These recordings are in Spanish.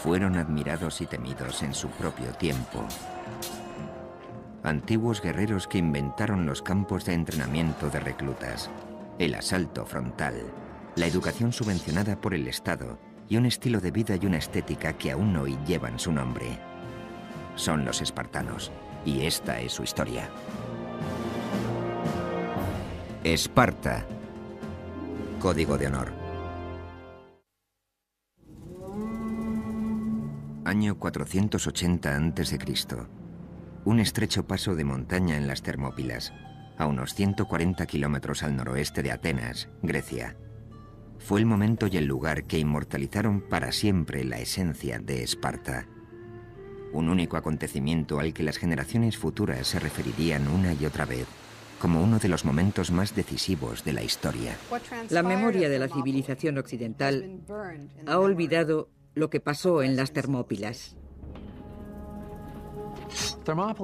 fueron admirados y temidos en su propio tiempo. Antiguos guerreros que inventaron los campos de entrenamiento de reclutas, el asalto frontal, la educación subvencionada por el Estado y un estilo de vida y una estética que aún hoy llevan su nombre. Son los espartanos, y esta es su historia. Esparta. Código de honor. Año 480 a.C. Un estrecho paso de montaña en las Termópilas, a unos 140 kilómetros al noroeste de Atenas, Grecia. Fue el momento y el lugar que inmortalizaron para siempre la esencia de Esparta. Un único acontecimiento al que las generaciones futuras se referirían una y otra vez como uno de los momentos más decisivos de la historia. La memoria de la civilización occidental ha olvidado lo que pasó en las Termópilas.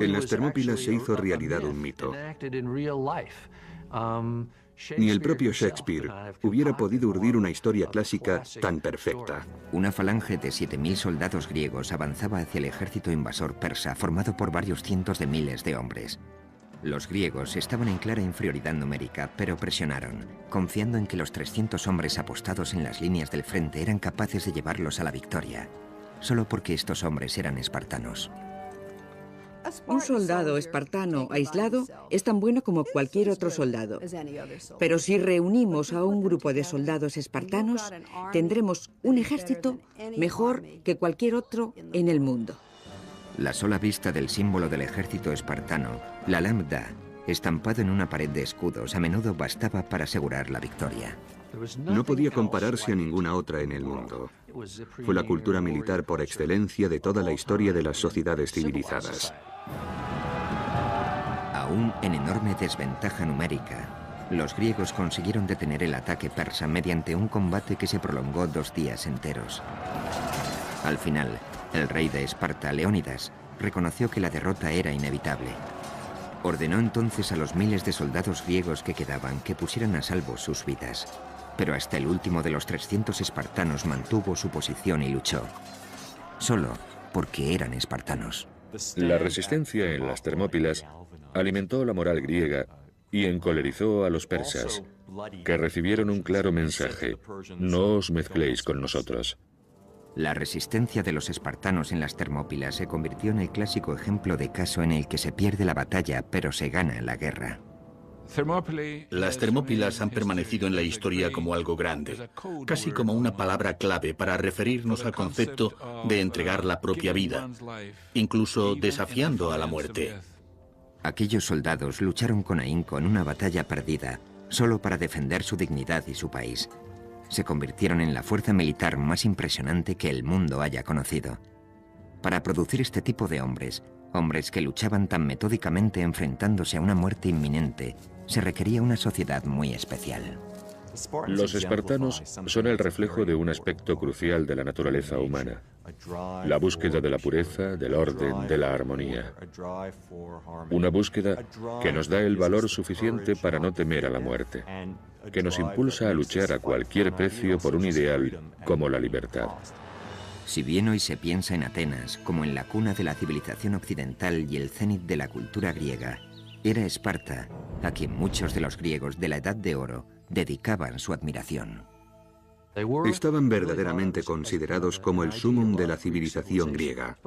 En las Termópilas se hizo realidad un mito. Ni el propio Shakespeare hubiera podido urdir una historia clásica tan perfecta. Una falange de 7.000 soldados griegos avanzaba hacia el ejército invasor persa, formado por varios cientos de miles de hombres. Los griegos estaban en clara inferioridad numérica, pero presionaron, confiando en que los 300 hombres apostados en las líneas del frente eran capaces de llevarlos a la victoria, solo porque estos hombres eran espartanos. Un soldado espartano aislado es tan bueno como cualquier otro soldado. Pero si reunimos a un grupo de soldados espartanos, tendremos un ejército mejor que cualquier otro en el mundo. La sola vista del símbolo del ejército espartano, la lambda, estampado en una pared de escudos, a menudo bastaba para asegurar la victoria. No podía compararse a ninguna otra en el mundo. Fue la cultura militar por excelencia de toda la historia de las sociedades civilizadas. Aún en enorme desventaja numérica, los griegos consiguieron detener el ataque persa mediante un combate que se prolongó 2 días enteros. Al final, el rey de Esparta, Leónidas, reconoció que la derrota era inevitable. Ordenó entonces a los miles de soldados griegos que quedaban que pusieran a salvo sus vidas. Pero hasta el último de los 300 espartanos mantuvo su posición y luchó. Solo porque eran espartanos. La resistencia en las Termópilas alimentó la moral griega y encolerizó a los persas, que recibieron un claro mensaje: no os mezcléis con nosotros. La resistencia de los espartanos en las Termópilas se convirtió en el clásico ejemplo de caso en el que se pierde la batalla, pero se gana la guerra. Las Termópilas han permanecido en la historia como algo grande, casi como una palabra clave para referirnos al concepto de entregar la propia vida, incluso desafiando a la muerte. Aquellos soldados lucharon con ahínco en una batalla perdida, solo para defender su dignidad y su país. Se convirtieron en la fuerza militar más impresionante que el mundo haya conocido. Para producir este tipo de hombres, hombres que luchaban tan metódicamente enfrentándose a una muerte inminente, se requería una sociedad muy especial. Los espartanos son el reflejo de un aspecto crucial de la naturaleza humana: la búsqueda de la pureza, del orden, de la armonía. Una búsqueda que nos da el valor suficiente para no temer a la muerte, que nos impulsa a luchar a cualquier precio por un ideal como la libertad. Si bien hoy se piensa en Atenas como en la cuna de la civilización occidental y el cénit de la cultura griega, era Esparta a quien muchos de los griegos de la Edad de Oro dedicaban su admiración. Estaban verdaderamente considerados como el sumum de la civilización griega,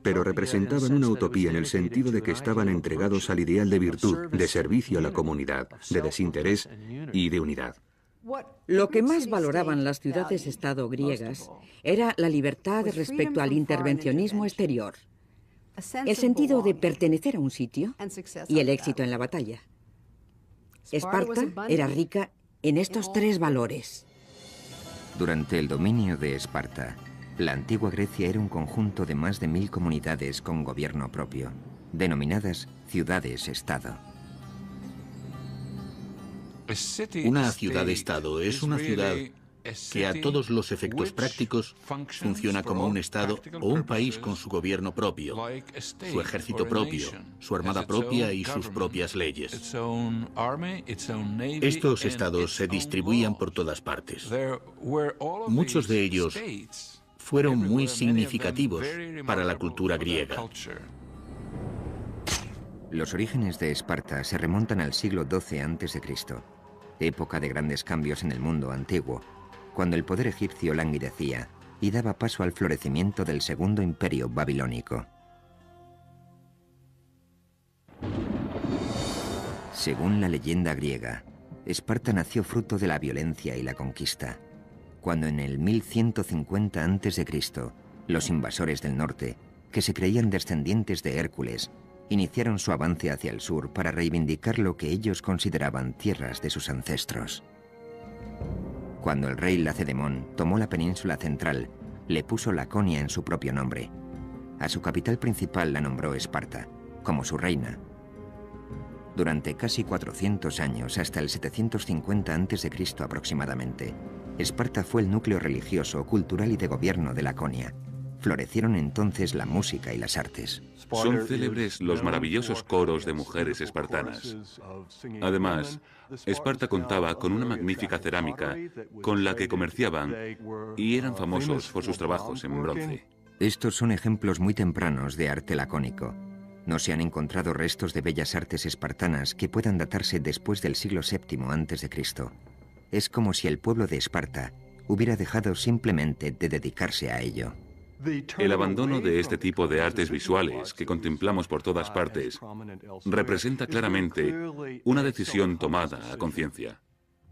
pero representaban una utopía en el sentido de que estaban entregados al ideal de virtud, de servicio a la comunidad, de desinterés y de unidad. Lo que más valoraban las ciudades-estado griegas era la libertad respecto al intervencionismo exterior, el sentido de pertenecer a un sitio y el éxito en la batalla. Esparta era rica en estos 3 valores. Durante el dominio de Esparta, la antigua Grecia era un conjunto de más de 1000 comunidades con gobierno propio, denominadas ciudades-estado. Una ciudad-estado es una ciudad que a todos los efectos prácticos funciona como un estado o un país con su gobierno propio, su ejército propio, su armada propia y sus propias leyes. Estos estados se distribuían por todas partes. Muchos de ellos fueron muy significativos para la cultura griega. Los orígenes de Esparta se remontan al siglo XII a.C., época de grandes cambios en el mundo antiguo, cuando el poder egipcio languidecía y daba paso al florecimiento del Segundo Imperio Babilónico. Según la leyenda griega, Esparta nació fruto de la violencia y la conquista, cuando en el 1150 a.C., los invasores del norte, que se creían descendientes de Hércules, iniciaron su avance hacia el sur para reivindicar lo que ellos consideraban tierras de sus ancestros. Cuando el rey Lacedemón tomó la península central, le puso Laconia en su propio nombre. A su capital principal la nombró Esparta, como su reina. Durante casi 400 años, hasta el 750 a.C. aproximadamente, Esparta fue el núcleo religioso, cultural y de gobierno de Laconia. Florecieron entonces la música y las artes. Son célebres los maravillosos coros de mujeres espartanas. Además, Esparta contaba con una magnífica cerámica con la que comerciaban y eran famosos por sus trabajos en bronce. Estos son ejemplos muy tempranos de arte lacónico. No se han encontrado restos de bellas artes espartanas que puedan datarse después del siglo VII a.C. Es como si el pueblo de Esparta hubiera dejado simplemente de dedicarse a ello. El abandono de este tipo de artes visuales que contemplamos por todas partes representa claramente una decisión tomada a conciencia.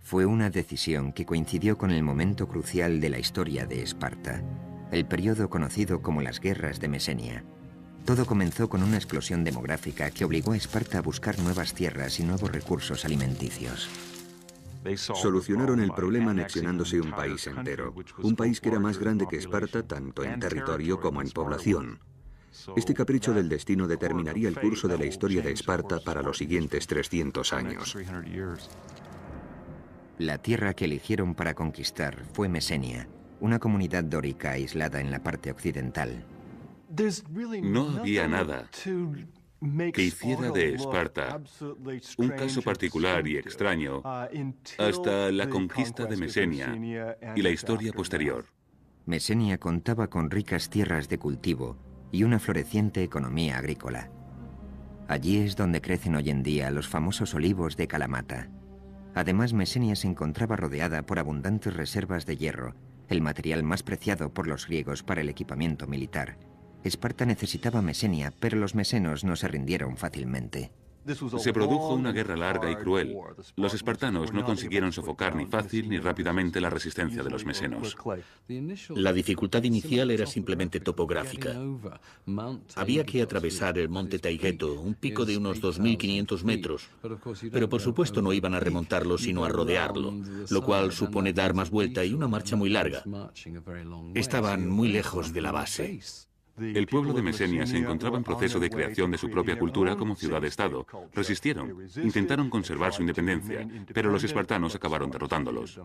Fue una decisión que coincidió con el momento crucial de la historia de Esparta, el periodo conocido como las Guerras de Mesenia. Todo comenzó con una explosión demográfica que obligó a Esparta a buscar nuevas tierras y nuevos recursos alimenticios. Solucionaron el problema anexionándose un país entero, un país que era más grande que Esparta tanto en territorio como en población. Este capricho del destino determinaría el curso de la historia de Esparta para los siguientes 300 años. La tierra que eligieron para conquistar fue Mesenia, una comunidad dórica aislada en la parte occidental. No había nada que hiciera de Esparta un caso particular y extraño hasta la conquista de Mesenia y la historia posterior. Mesenia contaba con ricas tierras de cultivo y una floreciente economía agrícola. Allí es donde crecen hoy en día los famosos olivos de Kalamata. Además, Mesenia se encontraba rodeada por abundantes reservas de hierro, el material más preciado por los griegos para el equipamiento militar. Esparta necesitaba Mesenia, pero los mesenos no se rindieron fácilmente. Se produjo una guerra larga y cruel. Los espartanos no consiguieron sofocar ni fácil ni rápidamente la resistencia de los mesenos. La dificultad inicial era simplemente topográfica. Había que atravesar el monte Taygeto, un pico de unos 2.500 metros, pero por supuesto no iban a remontarlo sino a rodearlo, lo cual supone dar más vuelta y una marcha muy larga. Estaban muy lejos de la base. El pueblo de Mesenia se encontraba en proceso de creación de su propia cultura como ciudad-estado. Resistieron, intentaron conservar su independencia, pero los espartanos acabaron derrotándolos.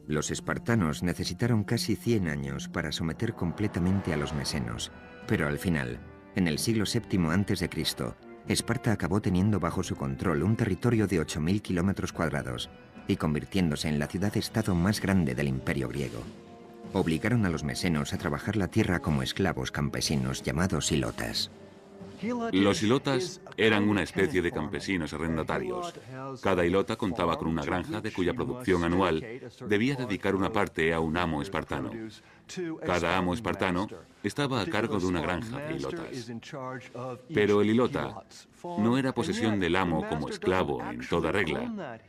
Los espartanos necesitaron casi 100 años para someter completamente a los mesenos, pero al final, en el siglo VII a.C., Esparta acabó teniendo bajo su control un territorio de 8.000 kilómetros cuadrados y convirtiéndose en la ciudad-estado más grande del imperio griego. Obligaron a los mesenos a trabajar la tierra como esclavos campesinos llamados hilotas. Los hilotas eran una especie de campesinos arrendatarios. Cada hilota contaba con una granja de cuya producción anual debía dedicar una parte a un amo espartano. Cada amo espartano estaba a cargo de una granja de hilotas. Pero el hilota no era posesión del amo como esclavo en toda regla,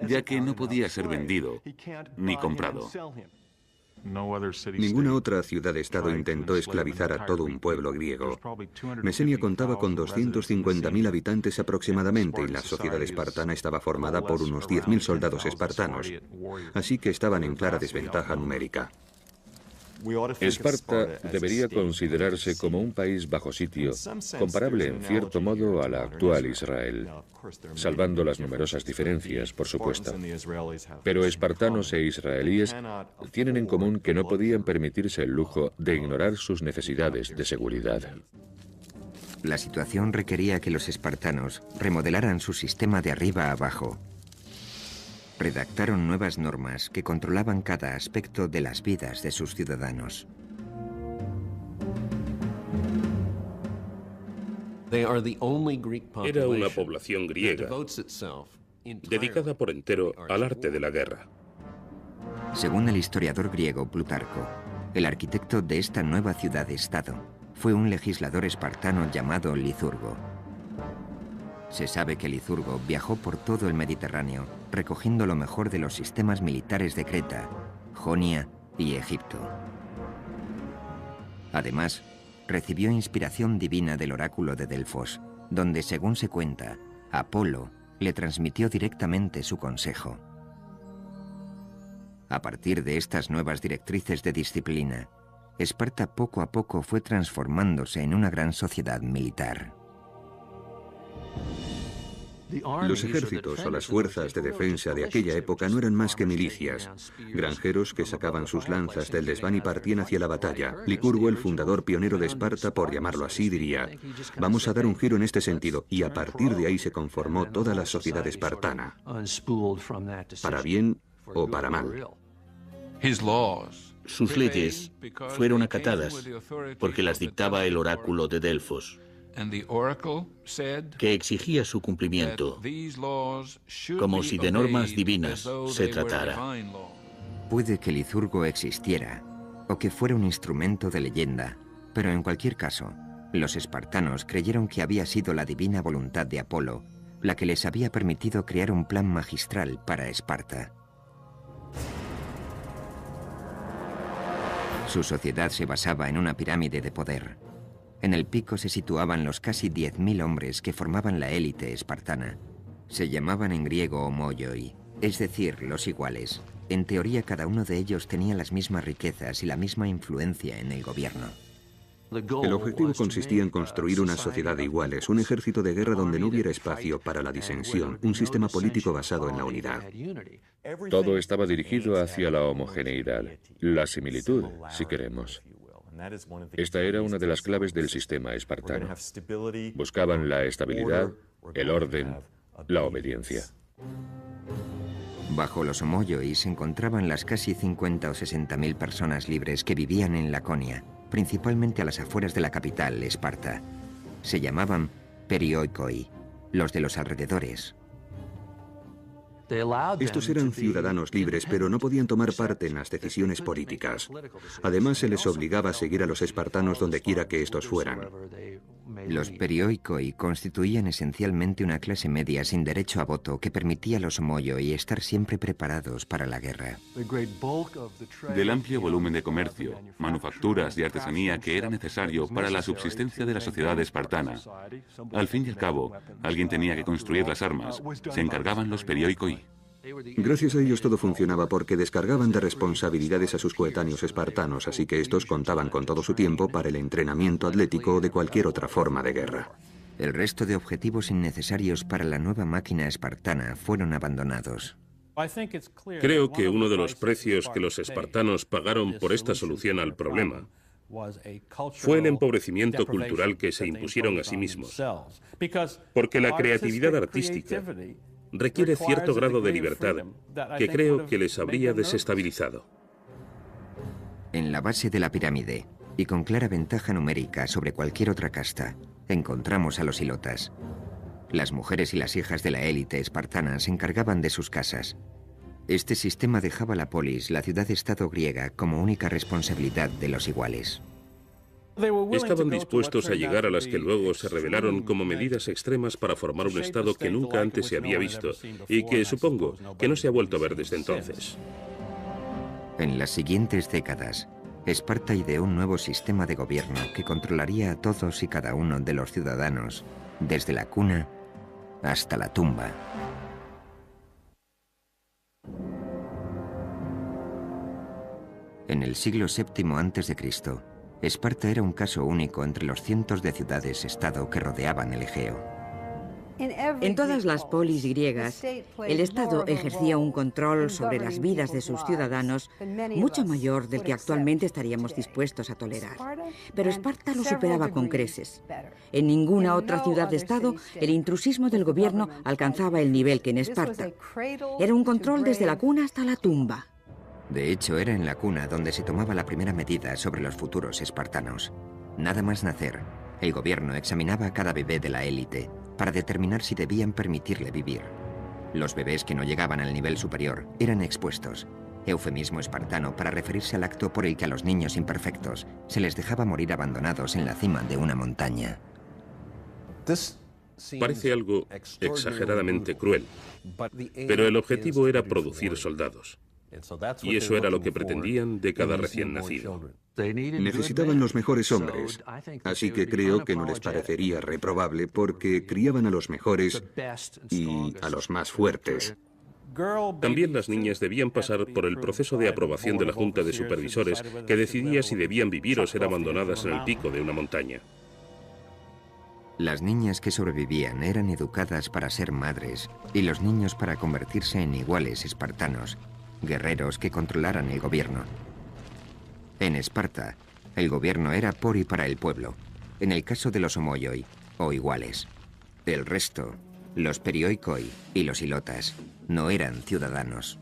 ya que no podía ser vendido ni comprado. Ninguna otra ciudad-estado intentó esclavizar a todo un pueblo griego. Mesenia contaba con 250.000 habitantes aproximadamente y la sociedad espartana estaba formada por unos 10.000 soldados espartanos, así que estaban en clara desventaja numérica. Esparta debería considerarse como un país bajo sitio, comparable en cierto modo a la actual Israel, salvando las numerosas diferencias, por supuesto. Pero espartanos e israelíes tienen en común que no podían permitirse el lujo de ignorar sus necesidades de seguridad. La situación requería que los espartanos remodelaran su sistema de arriba a abajo. Redactaron nuevas normas que controlaban cada aspecto de las vidas de sus ciudadanos. Era una población griega dedicada por entero al arte de la guerra. Según el historiador griego Plutarco, el arquitecto de esta nueva ciudad-estado fue un legislador espartano llamado Licurgo. Se sabe que Licurgo viajó por todo el Mediterráneo, recogiendo lo mejor de los sistemas militares de Creta, Jonia y Egipto. Además, recibió inspiración divina del oráculo de Delfos, donde, según se cuenta, Apolo le transmitió directamente su consejo. A partir de estas nuevas directrices de disciplina, Esparta poco a poco fue transformándose en una gran sociedad militar. Los ejércitos o las fuerzas de defensa de aquella época no eran más que milicias, granjeros que sacaban sus lanzas del desván y partían hacia la batalla. Licurgo, el fundador pionero de Esparta, por llamarlo así, diría: vamos a dar un giro en este sentido, y a partir de ahí se conformó toda la sociedad espartana, para bien o para mal. Sus leyes fueron acatadas porque las dictaba el oráculo de Delfos, que exigía su cumplimiento, como si de normas divinas se tratara. Puede que Licurgo existiera, o que fuera un instrumento de leyenda, pero en cualquier caso, los espartanos creyeron que había sido la divina voluntad de Apolo la que les había permitido crear un plan magistral para Esparta. Su sociedad se basaba en una pirámide de poder. En el pico se situaban los casi 10.000 hombres que formaban la élite espartana. Se llamaban en griego homoioi, es decir, los iguales. En teoría, cada uno de ellos tenía las mismas riquezas y la misma influencia en el gobierno. El objetivo consistía en construir una sociedad de iguales, un ejército de guerra donde no hubiera espacio para la disensión, un sistema político basado en la unidad. Todo estaba dirigido hacia la homogeneidad, la similitud, si queremos. Esta era una de las claves del sistema espartano. Buscaban la estabilidad, el orden, la obediencia. Bajo los homoioi se encontraban las casi 50 o 60.000 personas libres que vivían en Laconia, principalmente a las afueras de la capital, Esparta. Se llamaban perioikoi, los de los alrededores. Estos eran ciudadanos libres, pero no podían tomar parte en las decisiones políticas. Además, se les obligaba a seguir a los espartanos donde quiera que estos fueran. Los perioikoi constituían esencialmente una clase media sin derecho a voto que permitía a los homoioi estar siempre preparados para la guerra. Del amplio volumen de comercio, manufacturas y artesanía que era necesario para la subsistencia de la sociedad espartana, al fin y al cabo, alguien tenía que construir las armas. Se encargaban los perioikoi. Gracias a ellos todo funcionaba porque descargaban de responsabilidades a sus coetáneos espartanos, así que estos contaban con todo su tiempo para el entrenamiento atlético o de cualquier otra forma de guerra. El resto de objetivos innecesarios para la nueva máquina espartana fueron abandonados. Creo que uno de los precios que los espartanos pagaron por esta solución al problema fue el empobrecimiento cultural que se impusieron a sí mismos, porque la creatividad artística requiere cierto grado de libertad que creo que les habría desestabilizado. En la base de la pirámide, y con clara ventaja numérica sobre cualquier otra casta, encontramos a los hilotas. Las mujeres y las hijas de la élite espartana se encargaban de sus casas. Este sistema dejaba la polis, la ciudad-estado griega, como única responsabilidad de los iguales. Estaban dispuestos a llegar a las que luego se revelaron como medidas extremas para formar un estado que nunca antes se había visto y que supongo que no se ha vuelto a ver desde entonces. En las siguientes décadas, Esparta ideó un nuevo sistema de gobierno que controlaría a todos y cada uno de los ciudadanos, desde la cuna hasta la tumba. En el siglo VII a.C., Esparta era un caso único entre los cientos de ciudades-estado que rodeaban el Egeo. En todas las polis griegas, el Estado ejercía un control sobre las vidas de sus ciudadanos mucho mayor del que actualmente estaríamos dispuestos a tolerar. Pero Esparta lo superaba con creces. En ninguna otra ciudad-estado el intrusismo del gobierno alcanzaba el nivel que en Esparta. Era un control desde la cuna hasta la tumba. De hecho, era en la cuna donde se tomaba la primera medida sobre los futuros espartanos. Nada más nacer, El gobierno examinaba a cada bebé de la élite para determinar si debían permitirle vivir. Los bebés que no llegaban al nivel superior eran expuestos, eufemismo espartano para referirse al acto por el que a los niños imperfectos se les dejaba morir abandonados en la cima de una montaña. Parece algo exageradamente cruel, pero el objetivo era producir soldados. Y eso era lo que pretendían de cada recién nacido. Necesitaban los mejores hombres, así que creo que no les parecería reprobable porque criaban a los mejores y a los más fuertes. También las niñas debían pasar por el proceso de aprobación de la Junta de Supervisores, que decidía si debían vivir o ser abandonadas en el pico de una montaña. Las niñas que sobrevivían eran educadas para ser madres y los niños para convertirse en iguales espartanos, guerreros que controlaran el gobierno. En Esparta, el gobierno era por y para el pueblo, en el caso de los homoioi, o iguales. El resto, los perioikoi y los ilotas, no eran ciudadanos.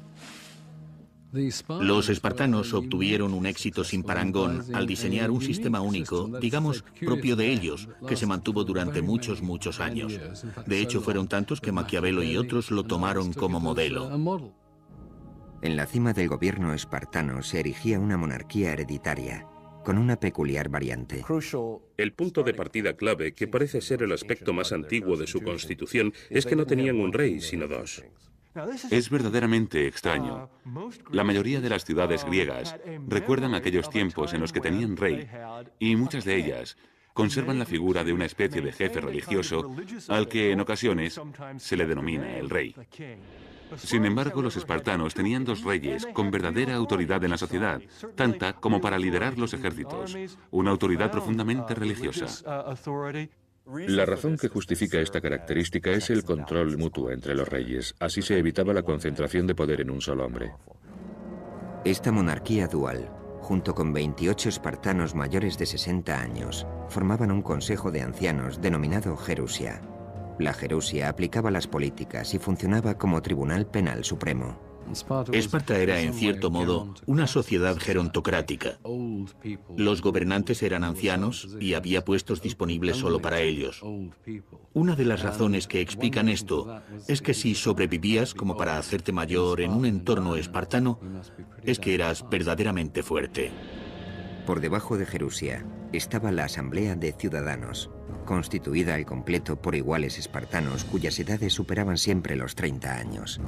Los espartanos obtuvieron un éxito sin parangón al diseñar un sistema único, digamos, propio de ellos, que se mantuvo durante muchos años. De hecho, fueron tantos que Maquiavelo y otros lo tomaron como modelo. En la cima del gobierno espartano se erigía una monarquía hereditaria, con una peculiar variante. El punto de partida clave, que parece ser el aspecto más antiguo de su constitución, es que no tenían un rey, sino dos. Es verdaderamente extraño. La mayoría de las ciudades griegas recuerdan aquellos tiempos en los que tenían rey, y muchas de ellas conservan la figura de una especie de jefe religioso al que en ocasiones se le denomina el rey. Sin embargo, los espartanos tenían dos reyes con verdadera autoridad en la sociedad, tanta como para liderar los ejércitos, una autoridad profundamente religiosa. La razón que justifica esta característica es el control mutuo entre los reyes. Así se evitaba la concentración de poder en un solo hombre. Esta monarquía dual, junto con 28 espartanos mayores de 60 años, formaban un consejo de ancianos denominado Gerusia. La Gerusia aplicaba las políticas y funcionaba como tribunal penal supremo. Esparta era, en cierto modo, una sociedad gerontocrática. Los gobernantes eran ancianos y había puestos disponibles solo para ellos. Una de las razones que explican esto es que si sobrevivías como para hacerte mayor en un entorno espartano, es que eras verdaderamente fuerte. Por debajo de Gerusia estaba la Asamblea de Ciudadanos, constituida al completo por iguales espartanos cuyas edades superaban siempre los 30 años.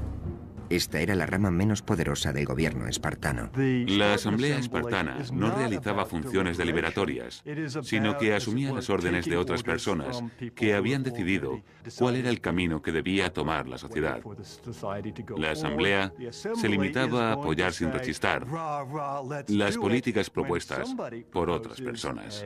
Esta era la rama menos poderosa del gobierno espartano. La asamblea espartana no realizaba funciones deliberatorias, sino que asumía las órdenes de otras personas que habían decidido cuál era el camino que debía tomar la sociedad. La asamblea se limitaba a apoyar sin rechistar las políticas propuestas por otras personas.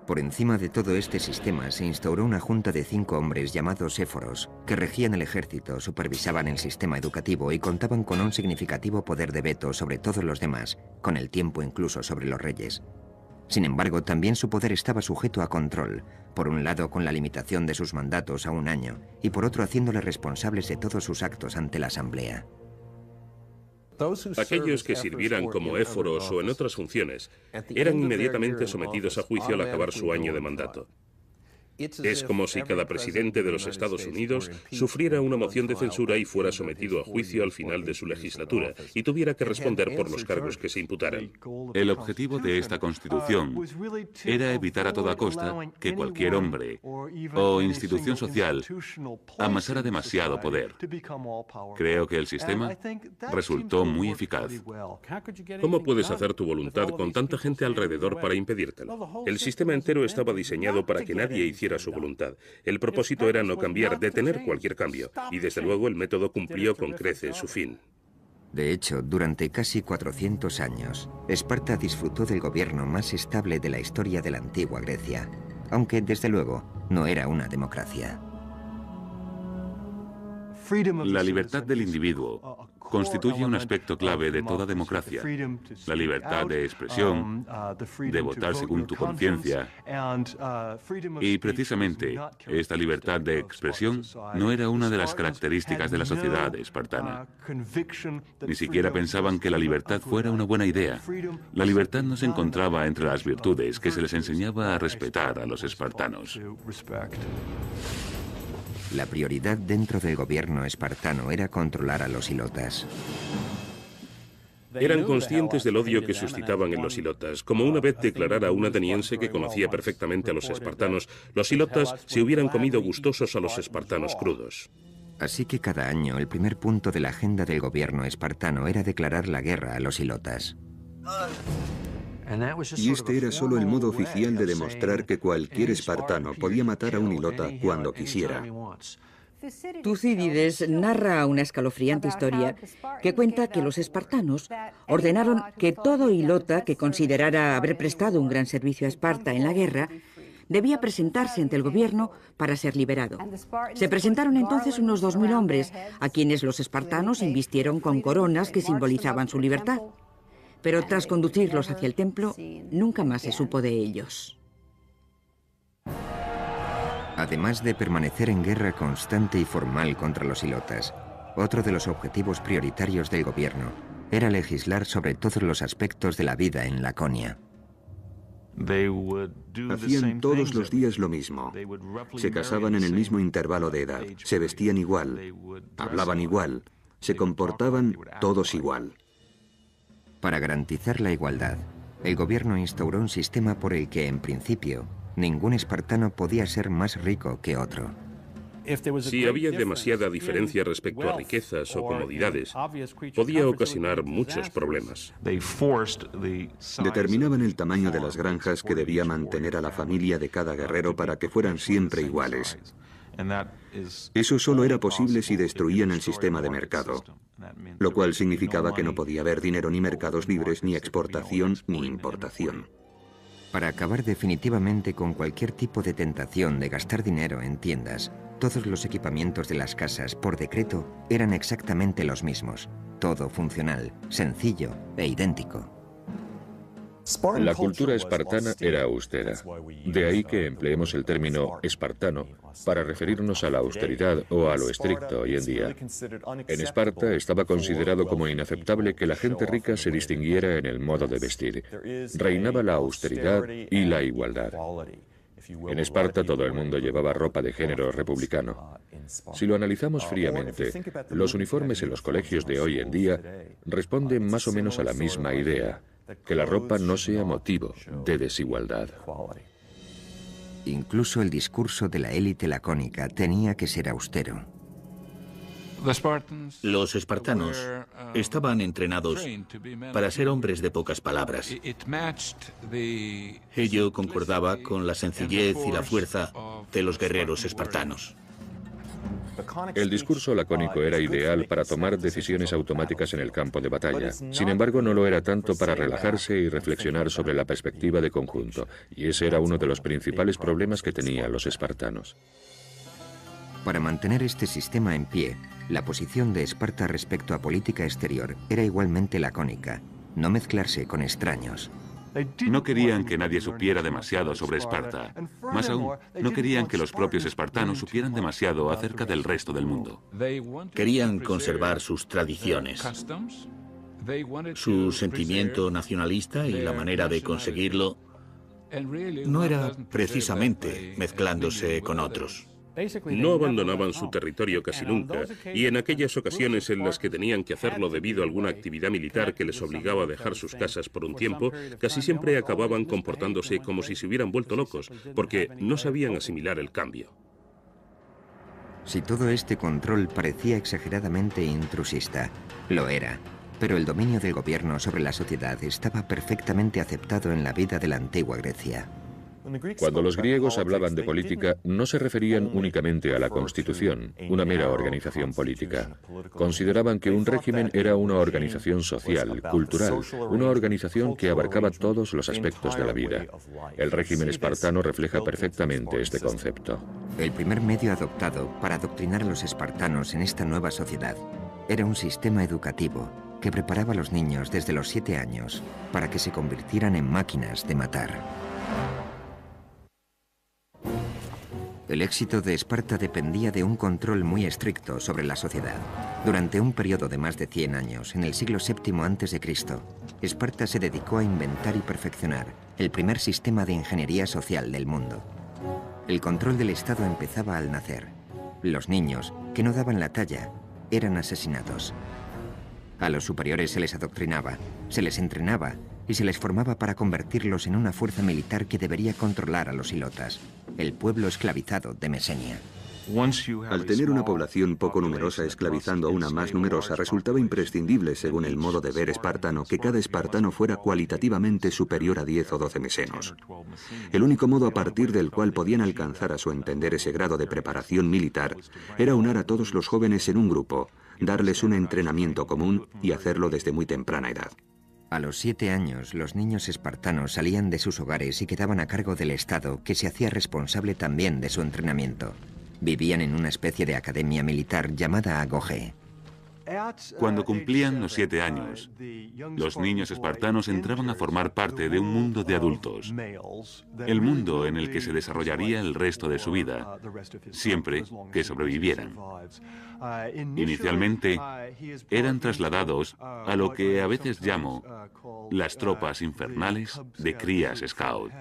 Por encima de todo este sistema se instauró una junta de 5 hombres llamados éforos, que regían el ejército, supervisaban el sistema educativo y contaban con un significativo poder de veto sobre todos los demás, con el tiempo incluso sobre los reyes. Sin embargo, también su poder estaba sujeto a control, por un lado con la limitación de sus mandatos a 1 año, y por otro haciéndoles responsables de todos sus actos ante la asamblea. Aquellos que sirvieran como éforos o en otras funciones eran inmediatamente sometidos a juicio al acabar su año de mandato. Es como si cada presidente de los Estados Unidos sufriera una moción de censura y fuera sometido a juicio al final de su legislatura y tuviera que responder por los cargos que se imputaran. El objetivo de esta Constitución era evitar a toda costa que cualquier hombre o institución social amasara demasiado poder. Creo que el sistema resultó muy eficaz. ¿Cómo puedes hacer tu voluntad con tanta gente alrededor para impedírtelo? El sistema entero estaba diseñado para que nadie hiciera su voluntad. El propósito era no cambiar, detener cualquier cambio. Y desde luego el método cumplió con creces su fin. De hecho, durante casi 400 años, Esparta disfrutó del gobierno más estable de la historia de la antigua Grecia, aunque desde luego no era una democracia. La libertad del individuo constituye un aspecto clave de toda democracia. La libertad de expresión, de votar según tu conciencia. Y precisamente esta libertad de expresión no era una de las características de la sociedad espartana. Ni siquiera pensaban que la libertad fuera una buena idea. La libertad no se encontraba entre las virtudes que se les enseñaba a respetar a los espartanos. La prioridad dentro del gobierno espartano era controlar a los ilotas. Eran conscientes del odio que suscitaban en los ilotas. Como una vez declarara un ateniense que conocía perfectamente a los espartanos, los ilotas se hubieran comido gustosos a los espartanos crudos. Así que cada año el primer punto de la agenda del gobierno espartano era declarar la guerra a los ilotas. Y este era solo el modo oficial de demostrar que cualquier espartano podía matar a un ilota cuando quisiera. Tucídides narra una escalofriante historia que cuenta que los espartanos ordenaron que todo ilota que considerara haber prestado un gran servicio a Esparta en la guerra debía presentarse ante el gobierno para ser liberado. Se presentaron entonces unos 2000 hombres, a quienes los espartanos invistieron con coronas que simbolizaban su libertad. Pero tras conducirlos hacia el templo, nunca más se supo de ellos. Además de permanecer en guerra constante y formal contra los ilotas, otro de los objetivos prioritarios del gobierno era legislar sobre todos los aspectos de la vida en Laconia. Hacían todos los días lo mismo. Se casaban en el mismo intervalo de edad, se vestían igual, hablaban igual, se comportaban todos igual. Para garantizar la igualdad, el gobierno instauró un sistema por el que, en principio, ningún espartano podía ser más rico que otro. Si había demasiada diferencia respecto a riquezas o comodidades, podía ocasionar muchos problemas. Determinaban el tamaño de las granjas que debía mantener a la familia de cada guerrero para que fueran siempre iguales. Eso solo era posible si destruían el sistema de mercado, lo cual significaba que no podía haber dinero ni mercados libres, ni exportación ni importación. Para acabar definitivamente con cualquier tipo de tentación de gastar dinero en tiendas, todos los equipamientos de las casas, por decreto, eran exactamente los mismos. Todo funcional, sencillo e idéntico. La cultura espartana era austera. De ahí que empleemos el término espartano para referirnos a la austeridad o a lo estricto hoy en día. En Esparta estaba considerado como inaceptable que la gente rica se distinguiera en el modo de vestir. Reinaba la austeridad y la igualdad. En Esparta todo el mundo llevaba ropa de género republicano. Si lo analizamos fríamente, los uniformes en los colegios de hoy en día responden más o menos a la misma idea: que la ropa no sea motivo de desigualdad. Incluso el discurso de la élite lacónica tenía que ser austero. Los espartanos estaban entrenados para ser hombres de pocas palabras. Ello concordaba con la sencillez y la fuerza de los guerreros espartanos. El discurso lacónico era ideal para tomar decisiones automáticas en el campo de batalla. Sin embargo, no lo era tanto para relajarse y reflexionar sobre la perspectiva de conjunto, y ese era uno de los principales problemas que tenían los espartanos. Para mantener este sistema en pie, la posición de Esparta respecto a política exterior era igualmente lacónica: no mezclarse con extraños. No querían que nadie supiera demasiado sobre Esparta. Más aún, no querían que los propios espartanos supieran demasiado acerca del resto del mundo. Querían conservar sus tradiciones, su sentimiento nacionalista, y la manera de conseguirlo no era precisamente mezclándose con otros. No abandonaban su territorio casi nunca, y en aquellas ocasiones en las que tenían que hacerlo debido a alguna actividad militar que les obligaba a dejar sus casas por un tiempo, casi siempre acababan comportándose como si se hubieran vuelto locos, porque no sabían asimilar el cambio. Si todo este control parecía exageradamente intrusista, lo era, pero el dominio del gobierno sobre la sociedad estaba perfectamente aceptado en la vida de la antigua Grecia. Cuando los griegos hablaban de política, no se referían únicamente a la Constitución, una mera organización política. Consideraban que un régimen era una organización social, cultural, una organización que abarcaba todos los aspectos de la vida. El régimen espartano refleja perfectamente este concepto. El primer medio adoptado para adoctrinar a los espartanos en esta nueva sociedad Era un sistema educativo que preparaba a los niños desde los 7 años para que se convirtieran en máquinas de matar. El éxito de Esparta dependía de un control muy estricto sobre la sociedad. Durante un periodo de más de 100 años, en el siglo VII a.C., Esparta se dedicó a inventar y perfeccionar el primer sistema de ingeniería social del mundo. El control del Estado empezaba al nacer. Los niños, que no daban la talla, eran asesinados. A los superiores se les adoctrinaba, se les entrenaba y se les formaba para convertirlos en una fuerza militar que debería controlar a los ilotas, el pueblo esclavizado de Mesenia. Al tener una población poco numerosa esclavizando a una más numerosa, resultaba imprescindible, según el modo de ver espartano, que cada espartano fuera cualitativamente superior a 10 o 12 mesenos. El único modo a partir del cual podían alcanzar a su entender ese grado de preparación militar era unar a todos los jóvenes en un grupo, darles un entrenamiento común y hacerlo desde muy temprana edad. A los 7 años, los niños espartanos salían de sus hogares y quedaban a cargo del Estado, que se hacía responsable también de su entrenamiento. Vivían en una especie de academia militar llamada Agogé. Cuando cumplían los 7 años, los niños espartanos entraban a formar parte de un mundo de adultos, el mundo en el que se desarrollaría el resto de su vida, siempre que sobrevivieran. Inicialmente, eran trasladados a lo que a veces llamo las tropas infernales de crías scout.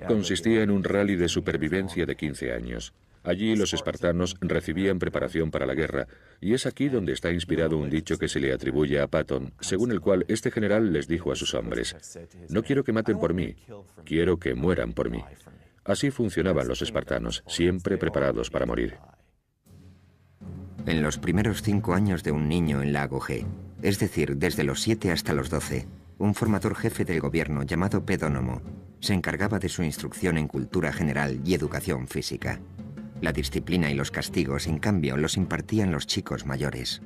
Consistía en un rally de supervivencia de 15 años. Allí los espartanos recibían preparación para la guerra, y es aquí donde está inspirado un dicho que se le atribuye a Patón, según el cual este general les dijo a sus hombres: «No quiero que maten por mí, quiero que mueran por mí». Así funcionaban los espartanos, siempre preparados para morir. En los primeros 5 años de un niño en la Agogé, es decir, desde los 7 hasta los 12, un formador jefe del gobierno llamado Pedónomo se encargaba de su instrucción en cultura general y educación física. La disciplina y los castigos, en cambio, los impartían los chicos mayores.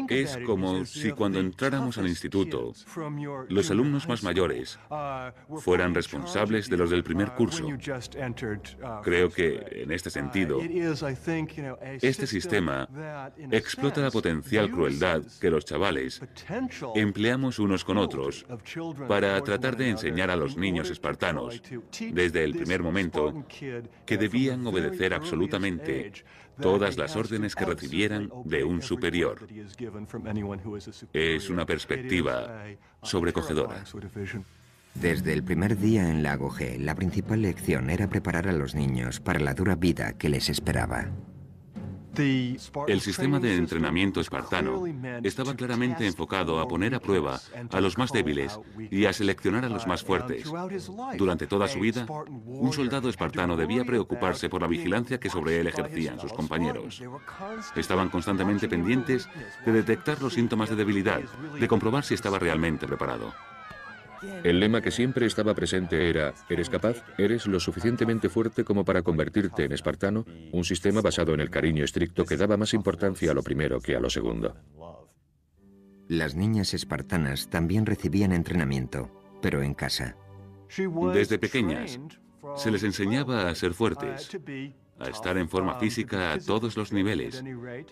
Es como si cuando entráramos al instituto, los alumnos más mayores fueran responsables de los del primer curso. Creo que, en este sentido, este sistema explota la potencial crueldad que los chavales empleamos unos con otros para tratar de enseñar a los niños espartanos, desde el primer momento, que debían obedecer absolutamente todas las órdenes que recibieran de un superior. Es una perspectiva sobrecogedora. Desde el primer día en la Agogé, la principal lección era preparar a los niños para la dura vida que les esperaba. El sistema de entrenamiento espartano estaba claramente enfocado a poner a prueba a los más débiles y a seleccionar a los más fuertes. Durante toda su vida, un soldado espartano debía preocuparse por la vigilancia que sobre él ejercían sus compañeros. Estaban constantemente pendientes de detectar los síntomas de debilidad, de comprobar si estaba realmente preparado. El lema que siempre estaba presente era: ¿eres capaz? ¿Eres lo suficientemente fuerte como para convertirte en espartano? Un sistema basado en el cariño estricto que daba más importancia a lo primero que a lo segundo. Las niñas espartanas también recibían entrenamiento, pero en casa. Desde pequeñas, se les enseñaba a ser fuertes, a estar en forma física a todos los niveles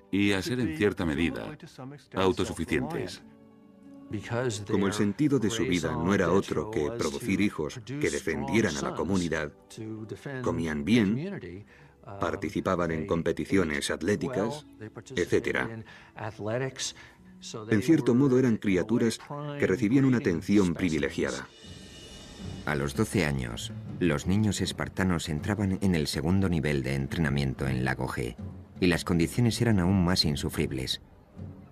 y a ser, en cierta medida, autosuficientes. Como el sentido de su vida no era otro que producir hijos que defendieran a la comunidad, comían bien, participaban en competiciones atléticas, etc. En cierto modo eran criaturas que recibían una atención privilegiada. A los 12 años, los niños espartanos entraban en el segundo nivel de entrenamiento en la Agogé, y las condiciones eran aún más insufribles.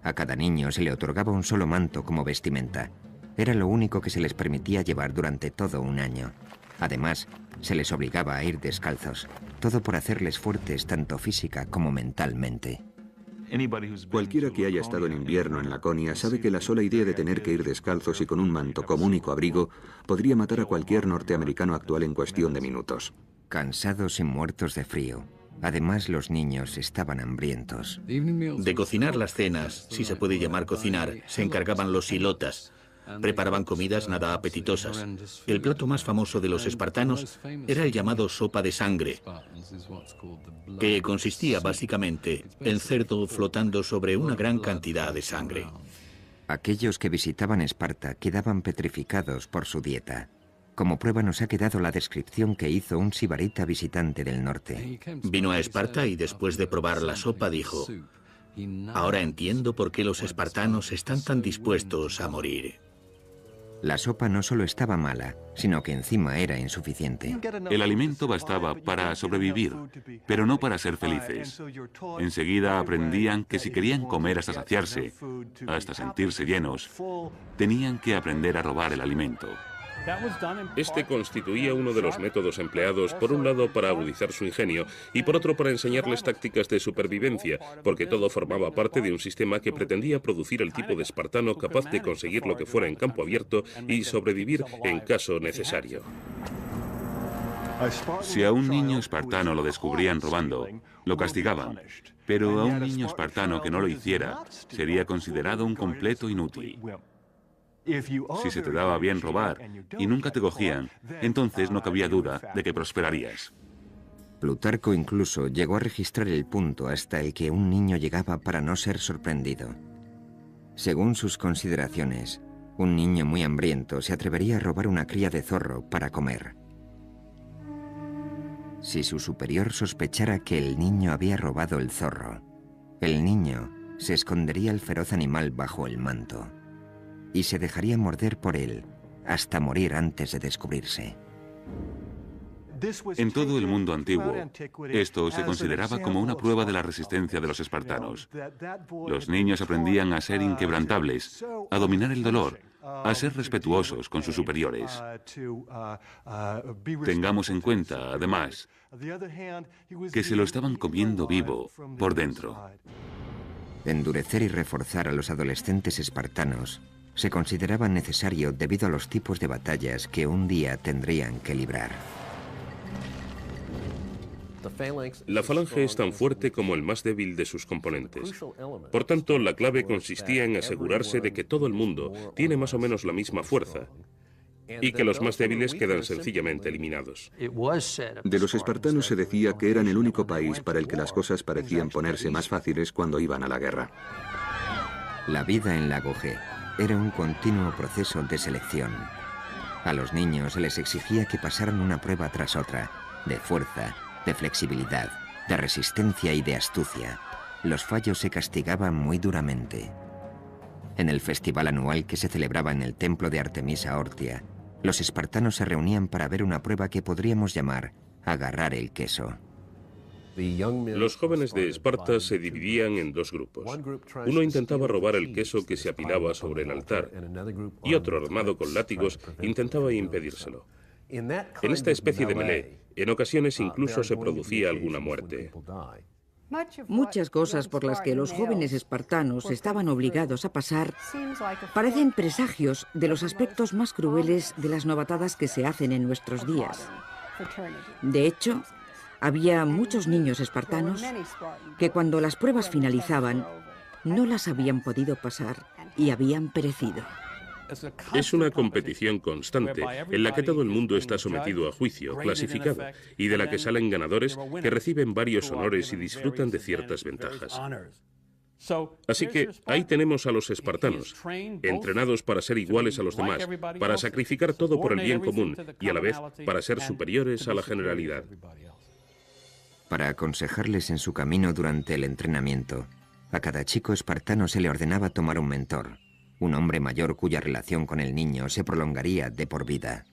A cada niño se le otorgaba un solo manto como vestimenta. Era lo único que se les permitía llevar durante todo un año. Además, se les obligaba a ir descalzos, todo por hacerles fuertes tanto física como mentalmente. Cualquiera que haya estado en invierno en Laconia sabe que la sola idea de tener que ir descalzos y con un manto como único abrigo podría matar a cualquier norteamericano actual en cuestión de minutos. Cansados y muertos de frío. Además, los niños estaban hambrientos. De cocinar las cenas, si se puede llamar cocinar, se encargaban los ilotas. Preparaban comidas nada apetitosas. El plato más famoso de los espartanos era el llamado sopa de sangre, que consistía básicamente en cerdo flotando sobre una gran cantidad de sangre. Aquellos que visitaban Esparta quedaban petrificados por su dieta. Como prueba nos ha quedado la descripción que hizo un sibarita visitante del norte. Vino a Esparta y después de probar la sopa dijo: ahora entiendo por qué los espartanos están tan dispuestos a morir. La sopa no solo estaba mala, sino que encima era insuficiente. El alimento bastaba para sobrevivir, pero no para ser felices. Enseguida aprendían que si querían comer hasta saciarse, hasta sentirse llenos, tenían que aprender a robar el alimento. Este constituía uno de los métodos empleados, por un lado para agudizar su ingenio y por otro para enseñarles tácticas de supervivencia, porque todo formaba parte de un sistema que pretendía producir el tipo de espartano capaz de conseguir lo que fuera en campo abierto y sobrevivir en caso necesario. Si a un niño espartano lo descubrían robando, lo castigaban, pero a un niño espartano que no lo hiciera sería considerado un completo inútil. Si se te daba bien robar y nunca te cogían, entonces no cabía duda de que prosperarías. Plutarco incluso llegó a registrar el punto hasta el que un niño llegaba para no ser sorprendido. Según sus consideraciones, un niño muy hambriento se atrevería a robar una cría de zorro para comer. Si su superior sospechara que el niño había robado el zorro, el niño se escondería el feroz animal bajo el manto y se dejaría morder por él hasta morir antes de descubrirse. En todo el mundo antiguo, esto se consideraba como una prueba de la resistencia de los espartanos. Los niños aprendían a ser inquebrantables, a dominar el dolor, a ser respetuosos con sus superiores. Tengamos en cuenta, además, que se lo estaban comiendo vivo por dentro. Endurecer y reforzar a los adolescentes espartanos se consideraba necesario debido a los tipos de batallas que un día tendrían que librar. La falange es tan fuerte como el más débil de sus componentes. Por tanto, la clave consistía en asegurarse de que todo el mundo tiene más o menos la misma fuerza y que los más débiles quedan sencillamente eliminados. De los espartanos se decía que eran el único país para el que las cosas parecían ponerse más fáciles cuando iban a la guerra. La vida en Lago G era un continuo proceso de selección. A los niños se les exigía que pasaran una prueba tras otra, de fuerza, de flexibilidad, de resistencia y de astucia. Los fallos se castigaban muy duramente. En el festival anual que se celebraba en el templo de Artemisa Ortia, los espartanos se reunían para ver una prueba que podríamos llamar agarrar el queso. Los jóvenes de Esparta se dividían en dos grupos. Uno intentaba robar el queso que se apilaba sobre el altar y otro, armado con látigos, intentaba impedírselo. En esta especie de melee, en ocasiones incluso se producía alguna muerte. Muchas cosas por las que los jóvenes espartanos estaban obligados a pasar parecen presagios de los aspectos más crueles de las novatadas que se hacen en nuestros días. De hecho, había muchos niños espartanos que cuando las pruebas finalizaban no las habían podido pasar y habían perecido. Es una competición constante en la que todo el mundo está sometido a juicio, clasificado, y de la que salen ganadores que reciben varios honores y disfrutan de ciertas ventajas. Así que ahí tenemos a los espartanos, entrenados para ser iguales a los demás, para sacrificar todo por el bien común y a la vez para ser superiores a la generalidad. Para aconsejarles en su camino durante el entrenamiento, a cada chico espartano se le ordenaba tomar un mentor, un hombre mayor cuya relación con el niño se prolongaría de por vida.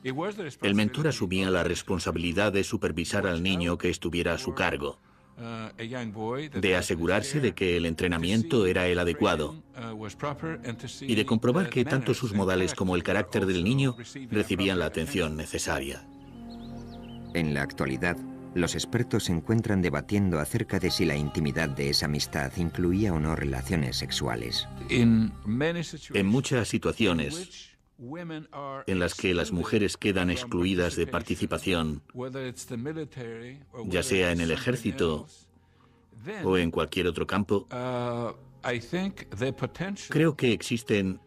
El mentor asumía la responsabilidad de supervisar al niño que estuviera a su cargo, de asegurarse de que el entrenamiento era el adecuado y de comprobar que tanto sus modales como el carácter del niño recibían la atención necesaria. En la actualidad, los expertos se encuentran debatiendo acerca de si la intimidad de esa amistad incluía o no relaciones sexuales. En muchas situaciones en las que las mujeres quedan excluidas de participación, ya sea en el ejército o en cualquier otro campo, creo que existen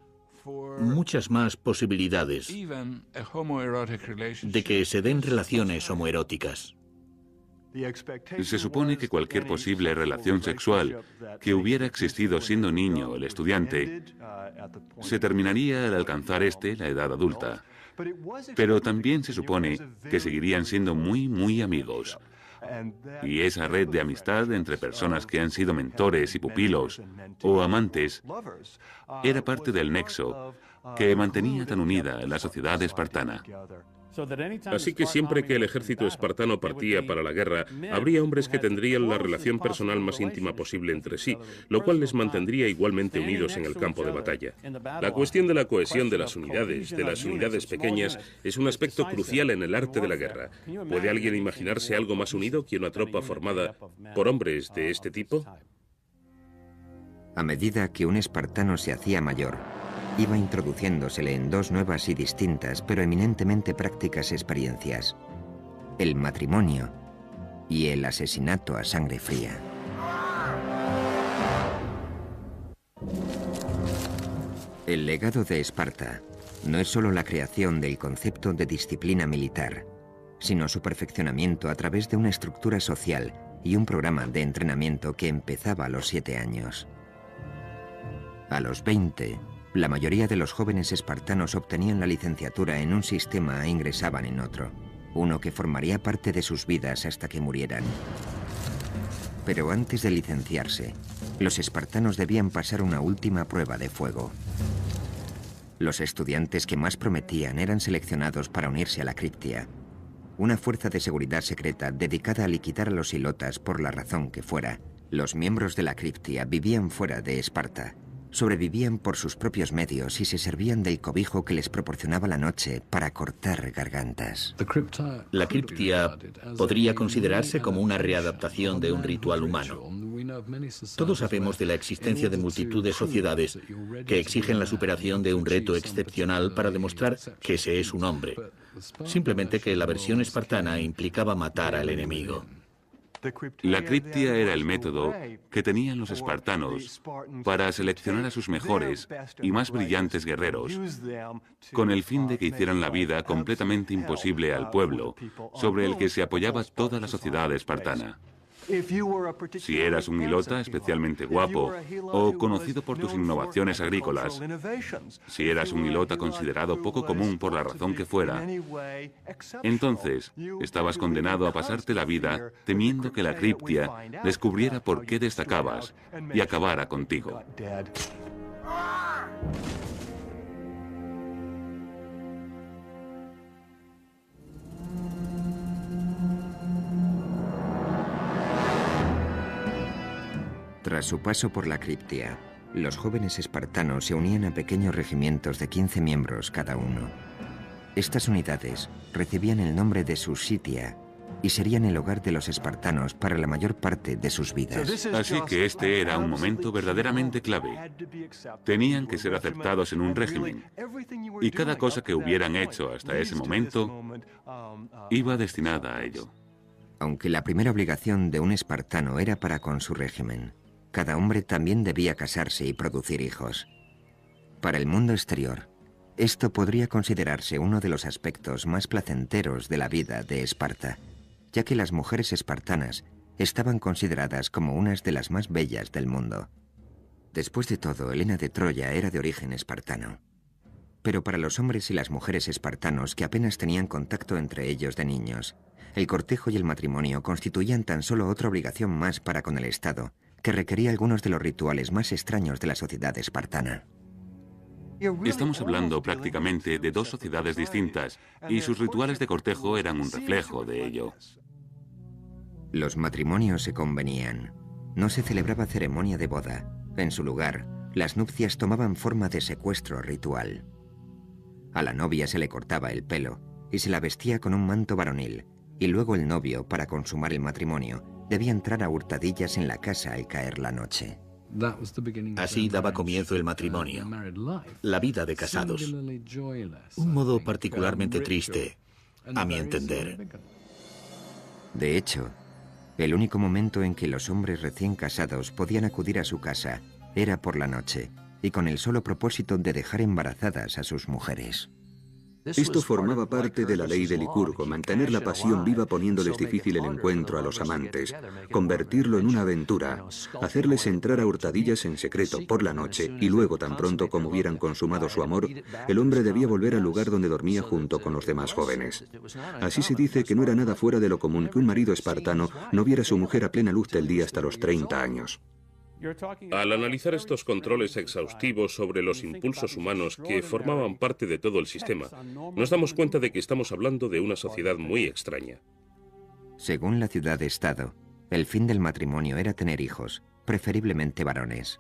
muchas más posibilidades de que se den relaciones homoeróticas. Se supone que cualquier posible relación sexual que hubiera existido siendo niño el estudiante se terminaría al alcanzar la edad adulta. Pero también se supone que seguirían siendo muy amigos. Y esa red de amistad entre personas que han sido mentores y pupilos o amantes era parte del nexo que mantenía tan unida la sociedad espartana. Así que siempre que el ejército espartano partía para la guerra, habría hombres que tendrían la relación personal más íntima posible entre sí, lo cual les mantendría igualmente unidos en el campo de batalla. La cuestión de la cohesión de las unidades pequeñas, es un aspecto crucial en el arte de la guerra. ¿Puede alguien imaginarse algo más unido que una tropa formada por hombres de este tipo? A medida que un espartano se hacía mayor, iba introduciéndosele en dos nuevas y distintas, pero eminentemente prácticas experiencias: el matrimonio y el asesinato a sangre fría. El legado de Esparta no es solo la creación del concepto de disciplina militar, sino su perfeccionamiento a través de una estructura social y un programa de entrenamiento que empezaba a los 7 años. A los 20, la mayoría de los jóvenes espartanos obtenían la licenciatura en un sistema e ingresaban en otro, uno que formaría parte de sus vidas hasta que murieran. Pero antes de licenciarse, los espartanos debían pasar una última prueba de fuego. Los estudiantes que más prometían eran seleccionados para unirse a la Criptia, una fuerza de seguridad secreta dedicada a liquidar a los ilotas por la razón que fuera. Los miembros de la Criptia vivían fuera de Esparta. Sobrevivían por sus propios medios y se servían del cobijo que les proporcionaba la noche para cortar gargantas. La Criptia podría considerarse como una readaptación de un ritual humano. Todos sabemos de la existencia de multitud de sociedades que exigen la superación de un reto excepcional para demostrar que se es un hombre. Simplemente que la versión espartana implicaba matar al enemigo. La Criptia era el método que tenían los espartanos para seleccionar a sus mejores y más brillantes guerreros, con el fin de que hicieran la vida completamente imposible al pueblo, sobre el que se apoyaba toda la sociedad espartana. Si eras un hilota especialmente guapo o conocido por tus innovaciones agrícolas, si eras un hilota considerado poco común por la razón que fuera, entonces estabas condenado a pasarte la vida temiendo que la Criptia descubriera por qué destacabas y acabara contigo. Tras su paso por la Criptia, los jóvenes espartanos se unían a pequeños regimientos de 15 miembros cada uno. Estas unidades recibían el nombre de Susitia y serían el hogar de los espartanos para la mayor parte de sus vidas. Así que este era un momento verdaderamente clave. Tenían que ser aceptados en un régimen, y cada cosa que hubieran hecho hasta ese momento iba destinada a ello. Aunque la primera obligación de un espartano era para con su régimen, cada hombre también debía casarse y producir hijos. Para el mundo exterior, esto podría considerarse uno de los aspectos más placenteros de la vida de Esparta, ya que las mujeres espartanas estaban consideradas como unas de las más bellas del mundo. Después de todo, Helena de Troya era de origen espartano. Pero para los hombres y las mujeres espartanos que apenas tenían contacto entre ellos de niños, el cortejo y el matrimonio constituían tan solo otra obligación más para con el Estado, que requería algunos de los rituales más extraños de la sociedad espartana. Estamos hablando prácticamente de dos sociedades distintas, y sus rituales de cortejo eran un reflejo de ello. Los matrimonios se convenían. No se celebraba ceremonia de boda. En su lugar, las nupcias tomaban forma de secuestro ritual. A la novia se le cortaba el pelo y se la vestía con un manto varonil, y luego el novio, para consumar el matrimonio, debía entrar a hurtadillas en la casa al caer la noche. Así daba comienzo el matrimonio, la vida de casados. Un modo particularmente triste, a mi entender. De hecho, el único momento en que los hombres recién casados podían acudir a su casa era por la noche, y con el solo propósito de dejar embarazadas a sus mujeres. Esto formaba parte de la ley de Licurgo, mantener la pasión viva poniéndoles difícil el encuentro a los amantes, convertirlo en una aventura, hacerles entrar a hurtadillas en secreto por la noche y luego, tan pronto como hubieran consumado su amor, el hombre debía volver al lugar donde dormía junto con los demás jóvenes. Así se dice que no era nada fuera de lo común que un marido espartano no viera a su mujer a plena luz del día hasta los 30 años. Al analizar estos controles exhaustivos sobre los impulsos humanos que formaban parte de todo el sistema, nos damos cuenta de que estamos hablando de una sociedad muy extraña. Según la ciudad-estado, el fin del matrimonio era tener hijos, preferiblemente varones.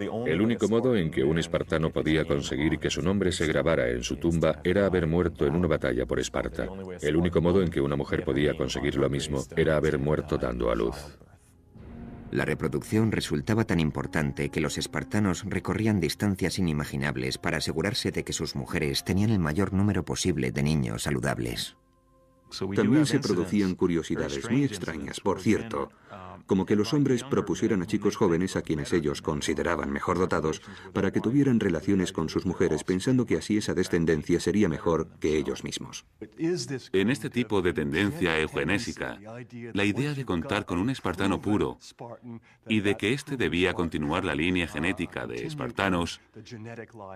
El único modo en que un espartano podía conseguir que su nombre se grabara en su tumba era haber muerto en una batalla por Esparta. El único modo en que una mujer podía conseguir lo mismo era haber muerto dando a luz. La reproducción resultaba tan importante que los espartanos recorrían distancias inimaginables para asegurarse de que sus mujeres tenían el mayor número posible de niños saludables. También se producían curiosidades muy extrañas, por cierto, como que los hombres propusieran a chicos jóvenes a quienes ellos consideraban mejor dotados para que tuvieran relaciones con sus mujeres pensando que así esa descendencia sería mejor que ellos mismos. En este tipo de tendencia eugenésica, la idea de contar con un espartano puro y de que éste debía continuar la línea genética de espartanos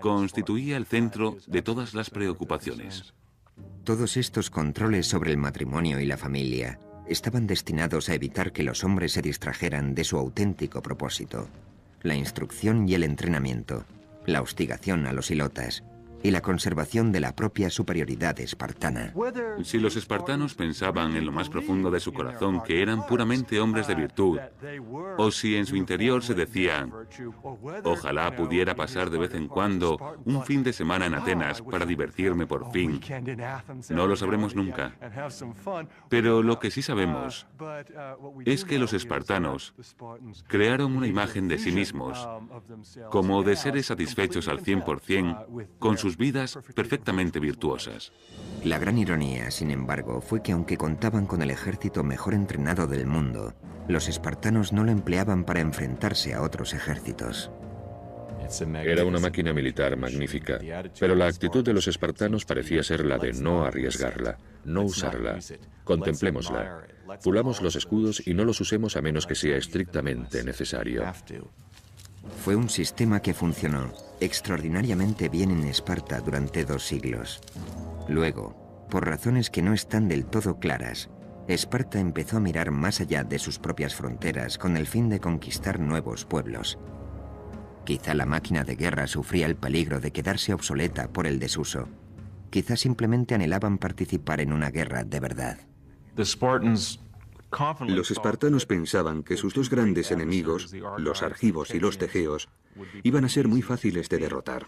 constituía el centro de todas las preocupaciones. Todos estos controles sobre el matrimonio y la familia estaban destinados a evitar que los hombres se distrajeran de su auténtico propósito: la instrucción y el entrenamiento, la hostigación a los hilotas y la conservación de la propia superioridad espartana. Si los espartanos pensaban en lo más profundo de su corazón que eran puramente hombres de virtud, o si en su interior se decían, ojalá pudiera pasar de vez en cuando un fin de semana en Atenas para divertirme por fin, no lo sabremos nunca. Pero lo que sí sabemos es que los espartanos crearon una imagen de sí mismos como de seres satisfechos al 100% con sus vidas perfectamente virtuosas. La gran ironía, sin embargo, fue que aunque contaban con el ejército mejor entrenado del mundo, los espartanos no lo empleaban para enfrentarse a otros ejércitos. Era una máquina militar magnífica, pero la actitud de los espartanos parecía ser la de no arriesgarla, no usarla. Contemplémosla. Pulamos los escudos y no los usemos a menos que sea estrictamente necesario. Fue un sistema que funcionó extraordinariamente bien en Esparta durante 2 siglos. Luego, por razones que no están del todo claras, Esparta empezó a mirar más allá de sus propias fronteras con el fin de conquistar nuevos pueblos. Quizá la máquina de guerra sufría el peligro de quedarse obsoleta por el desuso. Quizá simplemente anhelaban participar en una guerra de verdad. Los espartanos pensaban que sus dos grandes enemigos, los argivos y los tegeos, iban a ser muy fáciles de derrotar.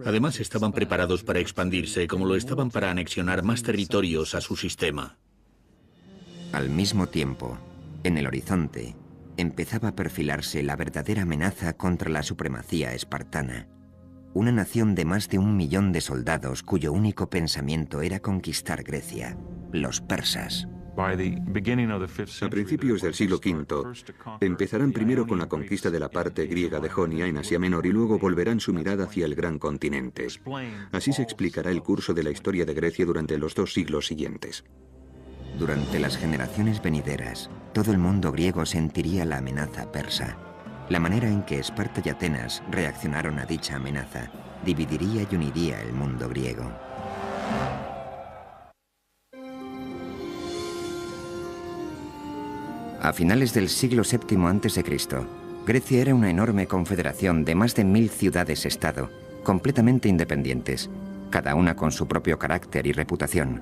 Además, estaban preparados para expandirse, como lo estaban para anexionar más territorios a su sistema. Al mismo tiempo, en el horizonte, empezaba a perfilarse la verdadera amenaza contra la supremacía espartana. Una nación de más de 1 millón de soldados cuyo único pensamiento era conquistar Grecia, los persas. A principios del siglo V, empezarán primero con la conquista de la parte griega de Jonia en Asia Menor y luego volverán su mirada hacia el gran continente. Así se explicará el curso de la historia de Grecia durante los 2 siglos siguientes. Durante las generaciones venideras, todo el mundo griego sentiría la amenaza persa. La manera en que Esparta y Atenas reaccionaron a dicha amenaza dividiría y uniría el mundo griego. A finales del siglo VII a.C., Grecia era una enorme confederación de más de 1000 ciudades-estado, completamente independientes, cada una con su propio carácter y reputación.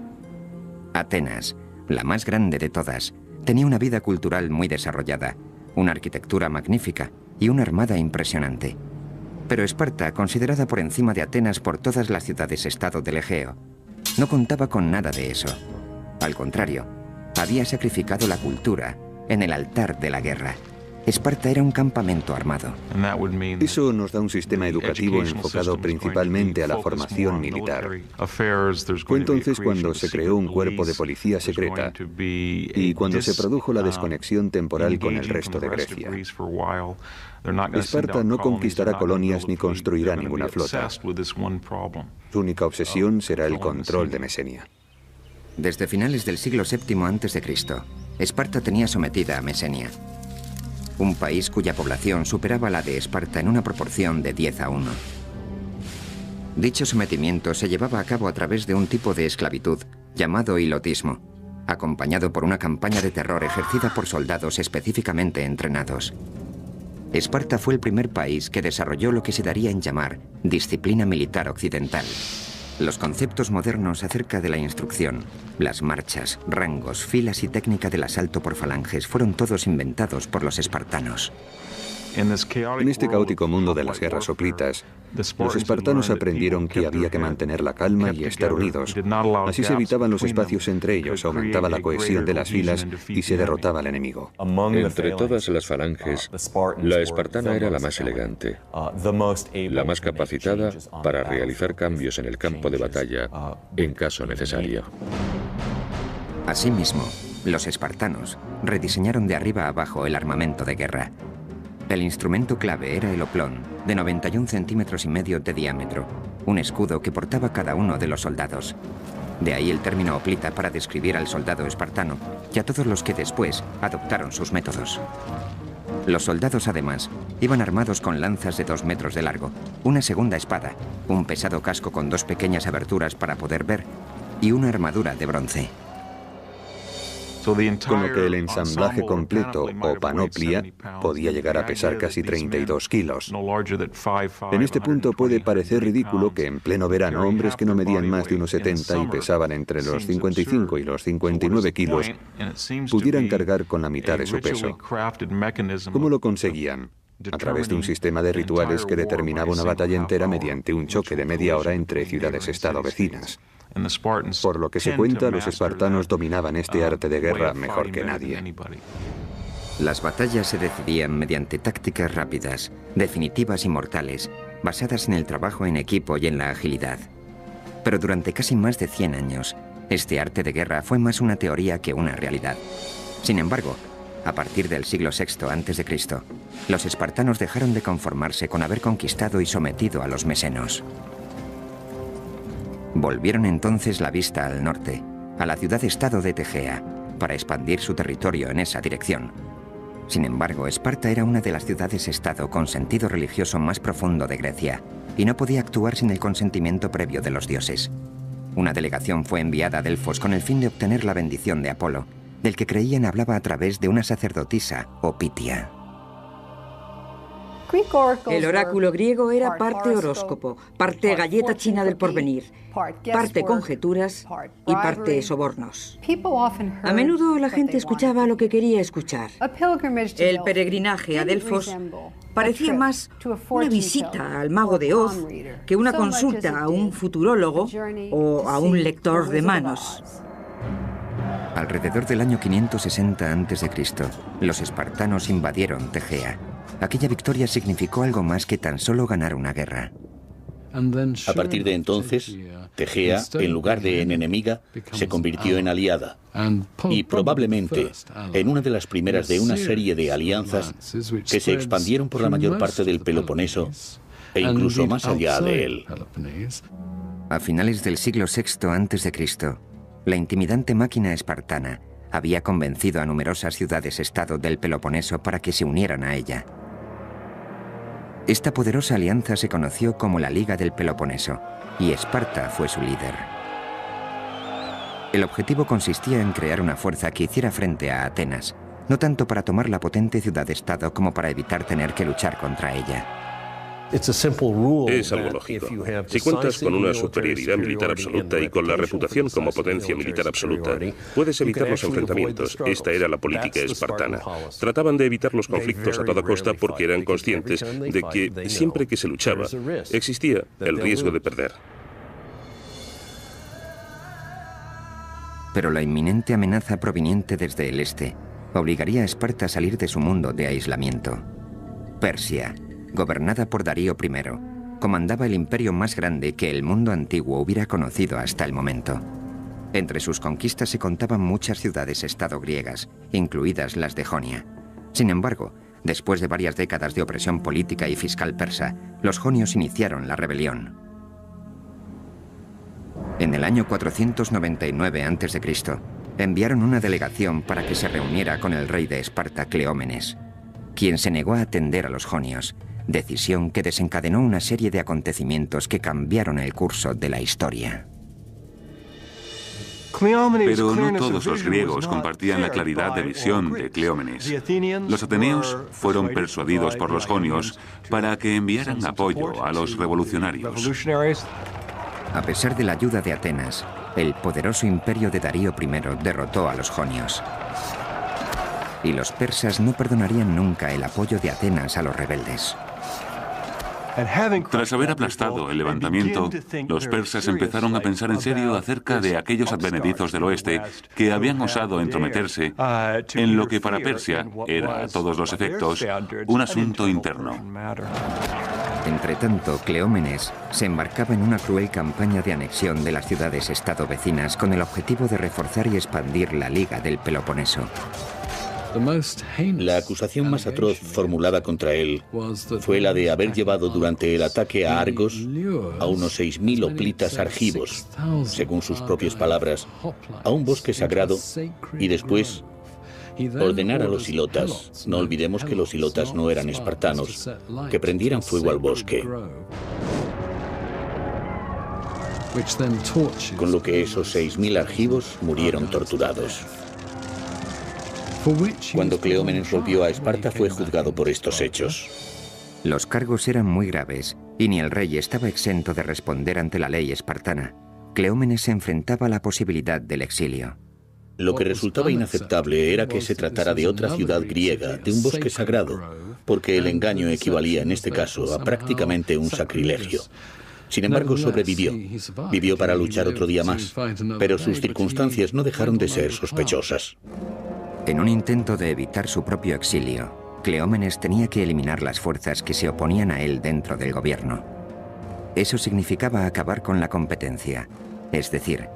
Atenas, la más grande de todas, tenía una vida cultural muy desarrollada, una arquitectura magnífica y una armada impresionante. Pero Esparta, considerada por encima de Atenas por todas las ciudades-estado del Egeo, no contaba con nada de eso. Al contrario, había sacrificado la cultura en el altar de la guerra. Esparta era un campamento armado. Eso nos da un sistema educativo enfocado principalmente a la formación militar. Fue entonces cuando se creó un cuerpo de policía secreta y cuando se produjo la desconexión temporal con el resto de Grecia. Esparta no conquistará colonias ni construirá ninguna flota. Su única obsesión será el control de Mesenia. Desde finales del siglo VII a.C., Esparta tenía sometida a Mesenia, un país cuya población superaba la de Esparta en una proporción de 10:1. Dicho sometimiento se llevaba a cabo a través de un tipo de esclavitud llamado hilotismo, acompañado por una campaña de terror ejercida por soldados específicamente entrenados. Esparta fue el primer país que desarrolló lo que se daría en llamar disciplina militar occidental. Los conceptos modernos acerca de la instrucción, las marchas, rangos, filas y técnica del asalto por falanges fueron todos inventados por los espartanos. En este caótico mundo de las guerras hoplitas, los espartanos aprendieron que había que mantener la calma y estar unidos. Así se evitaban los espacios entre ellos, aumentaba la cohesión de las filas y se derrotaba al enemigo. Entre todas las falanges, la espartana era la más elegante, la más capacitada para realizar cambios en el campo de batalla en caso necesario. Asimismo, los espartanos rediseñaron de arriba a abajo el armamento de guerra. El instrumento clave era el oplón, de 91,5 centímetros de diámetro, un escudo que portaba cada uno de los soldados. De ahí el término hoplita para describir al soldado espartano y a todos los que después adoptaron sus métodos. Los soldados, además, iban armados con lanzas de 2 metros de largo, una segunda espada, un pesado casco con 2 pequeñas aberturas para poder ver y una armadura de bronce. Con lo que el ensamblaje completo, o panoplia, podía llegar a pesar casi 32 kilos. En este punto puede parecer ridículo que en pleno verano hombres que no medían más de unos 70 y pesaban entre los 55 y los 59 kilos pudieran cargar con la mitad de su peso. ¿Cómo lo conseguían? A través de un sistema de rituales que determinaba una batalla entera mediante un choque de media hora entre ciudades-estado vecinas. Por lo que se cuenta, los espartanos dominaban este arte de guerra mejor que nadie. Las batallas se decidían mediante tácticas rápidas, definitivas y mortales, basadas en el trabajo en equipo y en la agilidad. Pero durante casi más de 100 años, este arte de guerra fue más una teoría que una realidad. Sin embargo, a partir del siglo VI a.C., los espartanos dejaron de conformarse con haber conquistado y sometido a los mesenos. Volvieron entonces la vista al norte, a la ciudad-estado de Tegea, para expandir su territorio en esa dirección. Sin embargo, Esparta era una de las ciudades-estado con sentido religioso más profundo de Grecia, y no podía actuar sin el consentimiento previo de los dioses. Una delegación fue enviada a Delfos con el fin de obtener la bendición de Apolo, del que creían hablaba a través de una sacerdotisa o Pitia. El oráculo griego era parte horóscopo, parte galleta china del porvenir, parte conjeturas y parte sobornos. A menudo la gente escuchaba lo que quería escuchar. El peregrinaje a Delfos parecía más una visita al mago de Oz que una consulta a un futurólogo o a un lector de manos. Alrededor del año 560 a.C., los espartanos invadieron Tegea. Aquella victoria significó algo más que tan solo ganar una guerra. A partir de entonces, Tegea, en lugar de en enemiga, se convirtió en aliada y probablemente en una de las primeras de una serie de alianzas que se expandieron por la mayor parte del Peloponeso e incluso más allá de él. A finales del siglo VI a.C., la intimidante máquina espartana había convencido a numerosas ciudades-estado del Peloponeso para que se unieran a ella. Esta poderosa alianza se conoció como la Liga del Peloponeso, y Esparta fue su líder. El objetivo consistía en crear una fuerza que hiciera frente a Atenas, no tanto para tomar la potente ciudad-estado como para evitar tener que luchar contra ella. Es algo lógico. Si cuentas con una superioridad militar absoluta y con la reputación como potencia militar absoluta, puedes evitar los enfrentamientos. Esta era la política espartana. Trataban de evitar los conflictos a toda costa porque eran conscientes de que siempre que se luchaba, existía el riesgo de perder. Pero la inminente amenaza proveniente desde el este obligaría a Esparta a salir de su mundo de aislamiento. Persia, gobernada por Darío I, comandaba el imperio más grande que el mundo antiguo hubiera conocido hasta el momento. Entre sus conquistas se contaban muchas ciudades-estado griegas, incluidas las de Jonia. Sin embargo, después de varias décadas de opresión política y fiscal persa, los jonios iniciaron la rebelión. En el año 499 a.C., enviaron una delegación para que se reuniera con el rey de Esparta, Cleómenes, quien se negó a atender a los jonios, decisión que desencadenó una serie de acontecimientos que cambiaron el curso de la historia. Pero no todos los griegos compartían la claridad de visión de Cleómenes. Los ateneos fueron persuadidos por los jonios para que enviaran apoyo a los revolucionarios. A pesar de la ayuda de Atenas, el poderoso imperio de Darío I derrotó a los jonios. Y los persas no perdonarían nunca el apoyo de Atenas a los rebeldes. Tras haber aplastado el levantamiento, los persas empezaron a pensar en serio acerca de aquellos advenedizos del oeste que habían osado entrometerse en lo que para Persia era, a todos los efectos, un asunto interno. Entretanto, Cleómenes se embarcaba en una cruel campaña de anexión de las ciudades-estado vecinas con el objetivo de reforzar y expandir la Liga del Peloponeso. La acusación más atroz formulada contra él fue la de haber llevado durante el ataque a Argos a unos 6.000 hoplitas argivos, según sus propias palabras, a un bosque sagrado y después ordenar a los hilotas, no olvidemos que los hilotas no eran espartanos, que prendieran fuego al bosque. Con lo que esos 6.000 argivos murieron torturados. Cuando Cleómenes volvió a Esparta fue juzgado por estos hechos. Los cargos eran muy graves y ni el rey estaba exento de responder ante la ley espartana. Cleómenes se enfrentaba a la posibilidad del exilio. Lo que resultaba inaceptable era que se tratara de otra ciudad griega, de un bosque sagrado, porque el engaño equivalía en este caso a prácticamente un sacrilegio. Sin embargo, sobrevivió. Vivió para luchar otro día más, pero sus circunstancias no dejaron de ser sospechosas. En un intento de evitar su propio exilio, Cleómenes tenía que eliminar las fuerzas que se oponían a él dentro del gobierno. Eso significaba acabar con la competencia, es decir,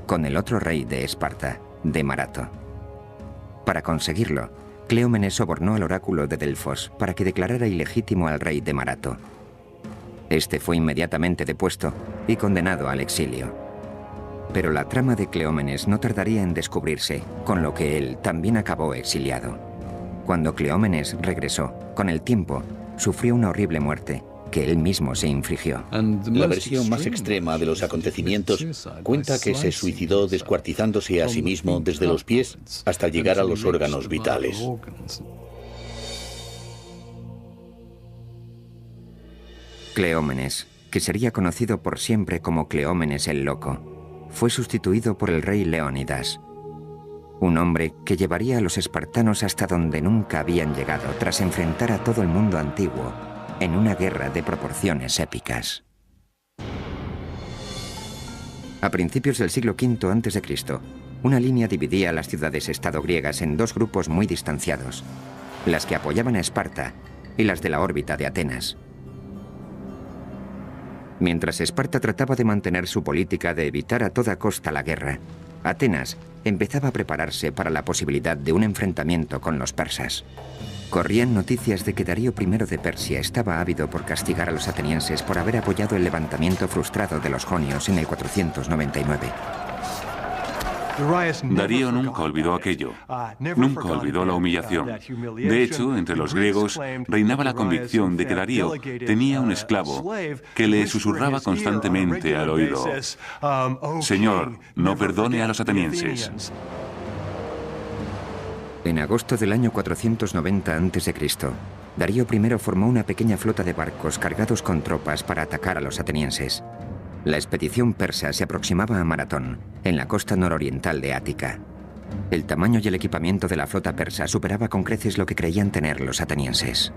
con el otro rey de Esparta, de Marato. Para conseguirlo, Cleómenes sobornó al oráculo de Delfos para que declarara ilegítimo al rey de Marato. Este fue inmediatamente depuesto y condenado al exilio. Pero la trama de Cleómenes no tardaría en descubrirse, con lo que él también acabó exiliado. Cuando Cleómenes regresó, con el tiempo, sufrió una horrible muerte que él mismo se infligió. La versión más extrema de los acontecimientos cuenta que se suicidó descuartizándose a sí mismo desde los pies hasta llegar a los órganos vitales. Cleómenes, que sería conocido por siempre como Cleómenes el Loco, fue sustituido por el rey Leónidas, un hombre que llevaría a los espartanos hasta donde nunca habían llegado tras enfrentar a todo el mundo antiguo en una guerra de proporciones épicas. A principios del siglo V a.C., una línea dividía a las ciudades-estado griegas en dos grupos muy distanciados, las que apoyaban a Esparta y las de la órbita de Atenas. Mientras Esparta trataba de mantener su política de evitar a toda costa la guerra, Atenas empezaba a prepararse para la posibilidad de un enfrentamiento con los persas. Corrían noticias de que Darío I de Persia estaba ávido por castigar a los atenienses por haber apoyado el levantamiento frustrado de los jonios en el 499. Darío nunca olvidó aquello, nunca olvidó la humillación. De hecho, entre los griegos reinaba la convicción de que Darío tenía un esclavo que le susurraba constantemente al oído: «Señor, no perdone a los atenienses». En agosto del año 490 a.C., Darío I formó una pequeña flota de barcos cargados con tropas para atacar a los atenienses. La expedición persa se aproximaba a Maratón, en la costa nororiental de Ática. El tamaño y el equipamiento de la flota persa superaba con creces lo que creían tener los atenienses.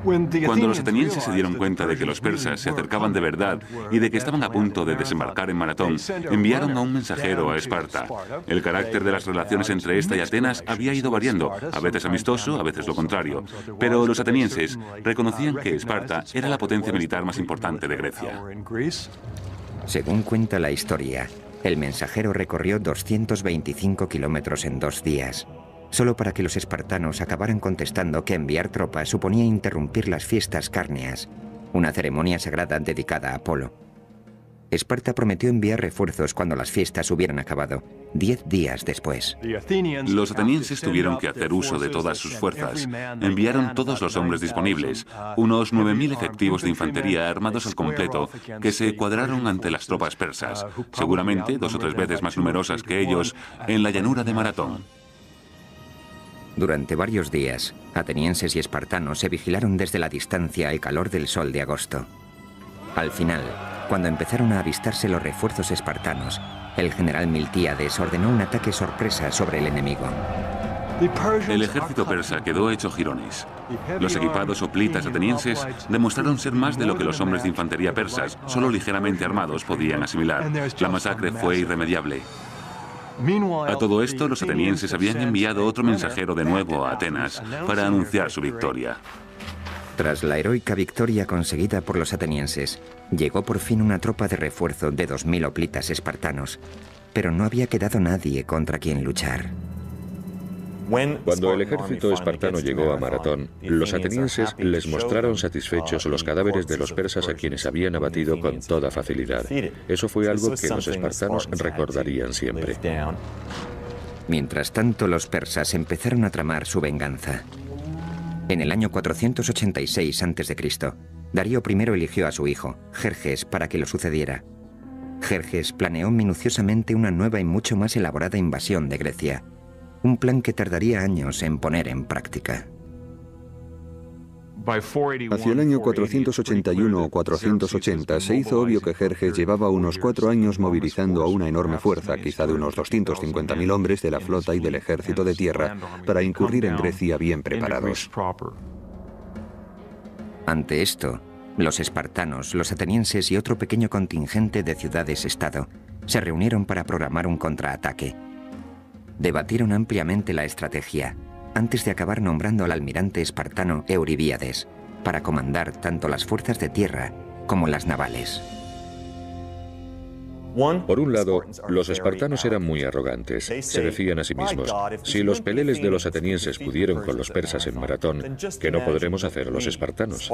Cuando los atenienses se dieron cuenta de que los persas se acercaban de verdad y de que estaban a punto de desembarcar en Maratón, enviaron a un mensajero a Esparta. El carácter de las relaciones entre esta y Atenas había ido variando, a veces amistoso, a veces lo contrario. Pero los atenienses reconocían que Esparta era la potencia militar más importante de Grecia. Según cuenta la historia, el mensajero recorrió 225 kilómetros en 2 días, solo para que los espartanos acabaran contestando que enviar tropas suponía interrumpir las fiestas cárneas, una ceremonia sagrada dedicada a Apolo. Esparta prometió enviar refuerzos cuando las fiestas hubieran acabado, 10 días después. Los atenienses tuvieron que hacer uso de todas sus fuerzas. Enviaron todos los hombres disponibles, unos 9.000 efectivos de infantería armados al completo, que se cuadraron ante las tropas persas, seguramente 2 o 3 veces más numerosas que ellos, en la llanura de Maratón. Durante varios días, atenienses y espartanos se vigilaron desde la distancia al calor del sol de agosto. Al final, cuando empezaron a avistarse los refuerzos espartanos, el general Miltíades ordenó un ataque sorpresa sobre el enemigo. El ejército persa quedó hecho jirones. Los equipados hoplitas atenienses demostraron ser más de lo que los hombres de infantería persas, solo ligeramente armados, podían asimilar. La masacre fue irremediable. A todo esto, los atenienses habían enviado otro mensajero de nuevo a Atenas para anunciar su victoria. Tras la heroica victoria conseguida por los atenienses, llegó por fin una tropa de refuerzo de 2.000 hoplitas espartanos, pero no había quedado nadie contra quien luchar. Cuando el ejército espartano llegó a Maratón, los atenienses les mostraron satisfechos los cadáveres de los persas a quienes habían abatido con toda facilidad. Eso fue algo que los espartanos recordarían siempre. Mientras tanto, los persas empezaron a tramar su venganza. En el año 486 a.C., Darío I eligió a su hijo, Jerjes, para que lo sucediera. Jerjes planeó minuciosamente una nueva y mucho más elaborada invasión de Grecia. Un plan que tardaría años en poner en práctica. Hacia el año 481 o 480 se hizo obvio que Jerjes llevaba unos 4 años movilizando a una enorme fuerza, quizá de unos 250.000 hombres de la flota y del ejército de tierra, para incurrir en Grecia bien preparados. Ante esto, los espartanos, los atenienses y otro pequeño contingente de ciudades-estado se reunieron para programar un contraataque. Debatieron ampliamente la estrategia, antes de acabar nombrando al almirante espartano Euribíades para comandar tanto las fuerzas de tierra como las navales. Por un lado, los espartanos eran muy arrogantes. Se decían a sí mismos, si los peleles de los atenienses pudieron con los persas en Maratón, ¿qué no podremos hacer los espartanos?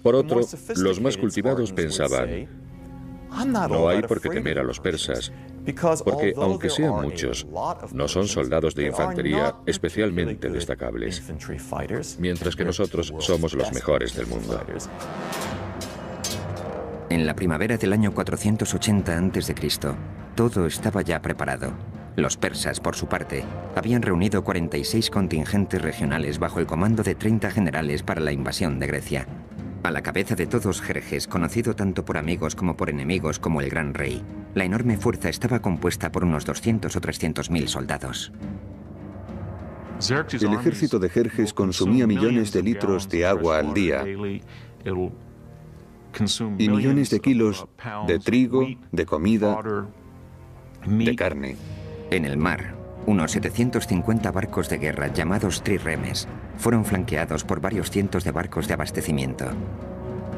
Por otro, los más cultivados pensaban, no hay por qué temer a los persas, porque aunque sean muchos, no son soldados de infantería especialmente destacables, mientras que nosotros somos los mejores del mundo. En la primavera del año 480 a.C., todo estaba ya preparado. Los persas, por su parte, habían reunido 46 contingentes regionales bajo el comando de 30 generales para la invasión de Grecia. A la cabeza de todos Jerjes, conocido tanto por amigos como por enemigos como el Gran Rey, la enorme fuerza estaba compuesta por unos 200 o 300.000 soldados. El ejército de Jerjes consumía millones de litros de agua al día y millones de kilos de trigo, de comida, de carne. En el mar, unos 750 barcos de guerra llamados trirremes fueron flanqueados por varios cientos de barcos de abastecimiento.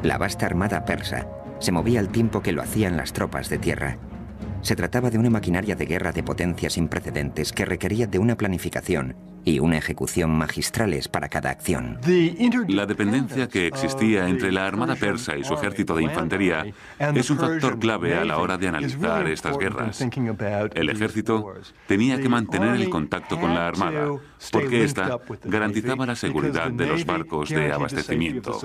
La vasta armada persa se movía al tiempo que lo hacían las tropas de tierra. Se trataba de una maquinaria de guerra de potencia sin precedentes que requería de una planificación y una ejecución magistrales para cada acción. La dependencia que existía entre la armada persa y su ejército de infantería es un factor clave a la hora de analizar estas guerras. El ejército tenía que mantener el contacto con la armada, porque ésta garantizaba la seguridad de los barcos de abastecimiento.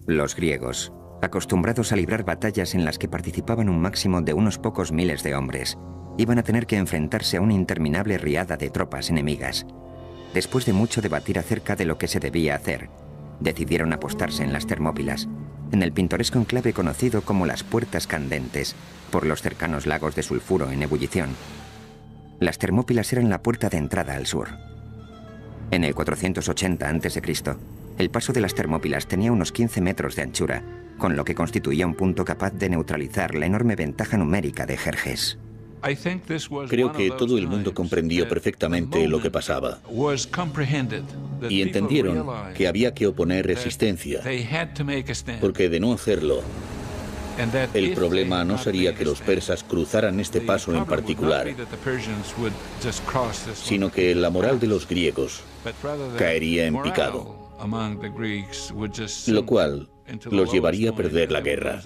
Los griegos, acostumbrados a librar batallas en las que participaban un máximo de unos pocos miles de hombres, iban a tener que enfrentarse a una interminable riada de tropas enemigas. Después de mucho debatir acerca de lo que se debía hacer, decidieron apostarse en las Termópilas, en el pintoresco enclave conocido como las Puertas Candentes, por los cercanos lagos de sulfuro en ebullición. Las Termópilas eran la puerta de entrada al sur. En el 480 a.C., el paso de las Termópilas tenía unos 15 metros de anchura, con lo que constituía un punto capaz de neutralizar la enorme ventaja numérica de Jerjes. Creo que todo el mundo comprendió perfectamente lo que pasaba y entendieron que había que oponer resistencia, porque de no hacerlo, el problema no sería que los persas cruzaran este paso en particular, sino que la moral de los griegos caería en picado, lo cual los llevaría a perder la guerra.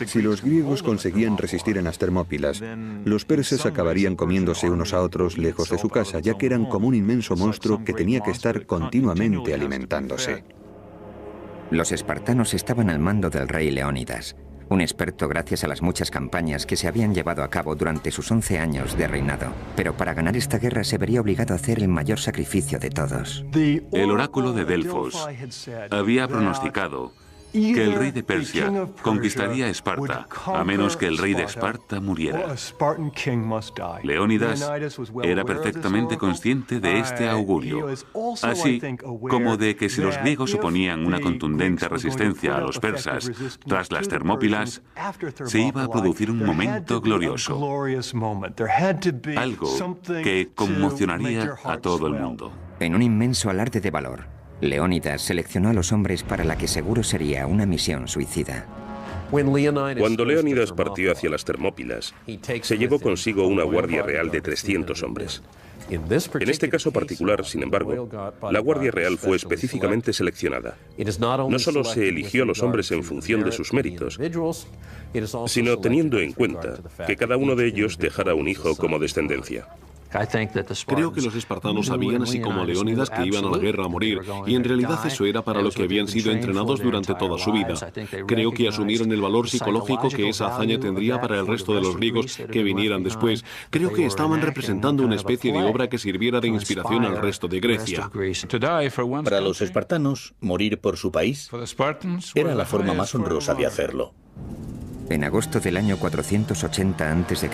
Si los griegos conseguían resistir en las Termópilas, los persas acabarían comiéndose unos a otros lejos de su casa, ya que eran como un inmenso monstruo que tenía que estar continuamente alimentándose. Los espartanos estaban al mando del rey Leónidas, un experto gracias a las muchas campañas que se habían llevado a cabo durante sus 11 años de reinado. Pero para ganar esta guerra se vería obligado a hacer el mayor sacrificio de todos. El oráculo de Delfos había pronosticado que el rey de Persia conquistaría Esparta, a menos que el rey de Esparta muriera. Leónidas era perfectamente consciente de este augurio, así como de que si los griegos oponían una contundente resistencia a los persas tras las Termópilas, se iba a producir un momento glorioso, algo que conmocionaría a todo el mundo. En un inmenso alarde de valor, Leónidas seleccionó a los hombres para la que seguro sería una misión suicida. Cuando Leónidas partió hacia las Termópilas, se llevó consigo una guardia real de 300 hombres. En este caso particular, sin embargo, la Guardia Real fue específicamente seleccionada. No solo se eligió a los hombres en función de sus méritos, sino teniendo en cuenta que cada uno de ellos dejara un hijo como descendencia. Creo que los espartanos sabían, así como Leónidas, que iban a la guerra a morir, y en realidad eso era para lo que habían sido entrenados durante toda su vida. Creo que asumieron el valor psicológico que esa hazaña tendría para el resto de los griegos que vinieran después. Creo que estaban representando una especie de obra que sirviera de inspiración al resto de Grecia. Para los espartanos, morir por su país era la forma más honrosa de hacerlo. En agosto del año 480 a.C.,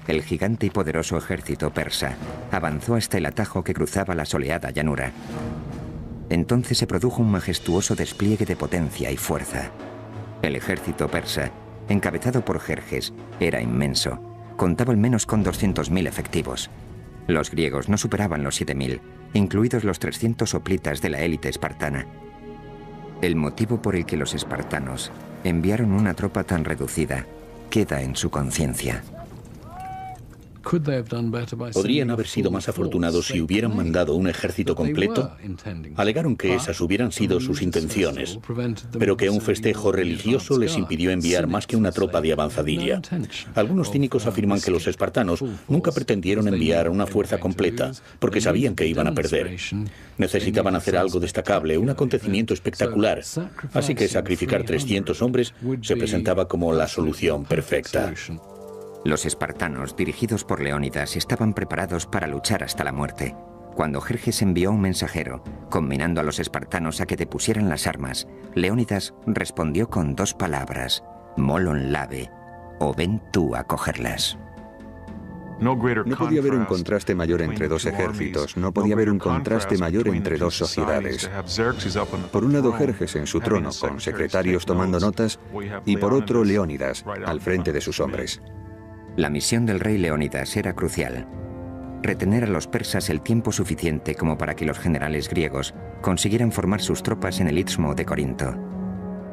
el gigante y poderoso ejército persa avanzó hasta el atajo que cruzaba la soleada llanura. Entonces se produjo un majestuoso despliegue de potencia y fuerza. El ejército persa, encabezado por Jerjes, era inmenso. Contaba al menos con 200.000 efectivos. Los griegos no superaban los 7.000, incluidos los 300 hoplitas de la élite espartana. El motivo por el que los espartanos enviaron una tropa tan reducida queda en su conciencia. ¿Podrían haber sido más afortunados si hubieran mandado un ejército completo? Alegaron que esas hubieran sido sus intenciones, pero que un festejo religioso les impidió enviar más que una tropa de avanzadilla. Algunos cínicos afirman que los espartanos nunca pretendieron enviar una fuerza completa, porque sabían que iban a perder. Necesitaban hacer algo destacable, un acontecimiento espectacular, así que sacrificar 300 hombres se presentaba como la solución perfecta. Los espartanos, dirigidos por Leónidas, estaban preparados para luchar hasta la muerte. Cuando Jerjes envió un mensajero, conminando a los espartanos a que depusieran las armas, Leónidas respondió con 2 palabras: molon labe, o ven tú a cogerlas. No podía haber un contraste mayor entre dos ejércitos, no podía haber un contraste mayor entre dos sociedades. Por un lado, Jerjes en su trono, con secretarios tomando notas, y por otro, Leónidas, al frente de sus hombres. La misión del rey Leónidas era crucial: retener a los persas el tiempo suficiente como para que los generales griegos consiguieran formar sus tropas en el istmo de Corinto.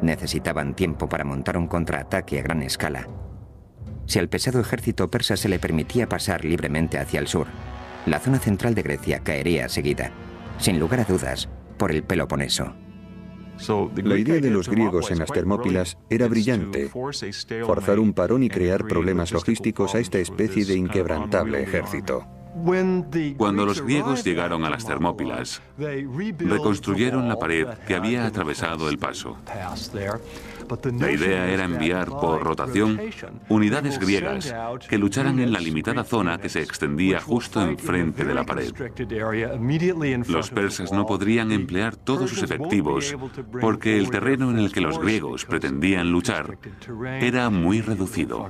Necesitaban tiempo para montar un contraataque a gran escala. Si al pesado ejército persa se le permitía pasar libremente hacia el sur, la zona central de Grecia caería seguida, sin lugar a dudas, por el Peloponeso. La idea de los griegos en las Termópilas era brillante: forzar un parón y crear problemas logísticos a esta especie de inquebrantable ejército. Cuando los griegos llegaron a las Termópilas, reconstruyeron la pared que había atravesado el paso. La idea era enviar por rotación unidades griegas que lucharan en la limitada zona que se extendía justo enfrente de la pared. Los persas no podrían emplear todos sus efectivos porque el terreno en el que los griegos pretendían luchar era muy reducido.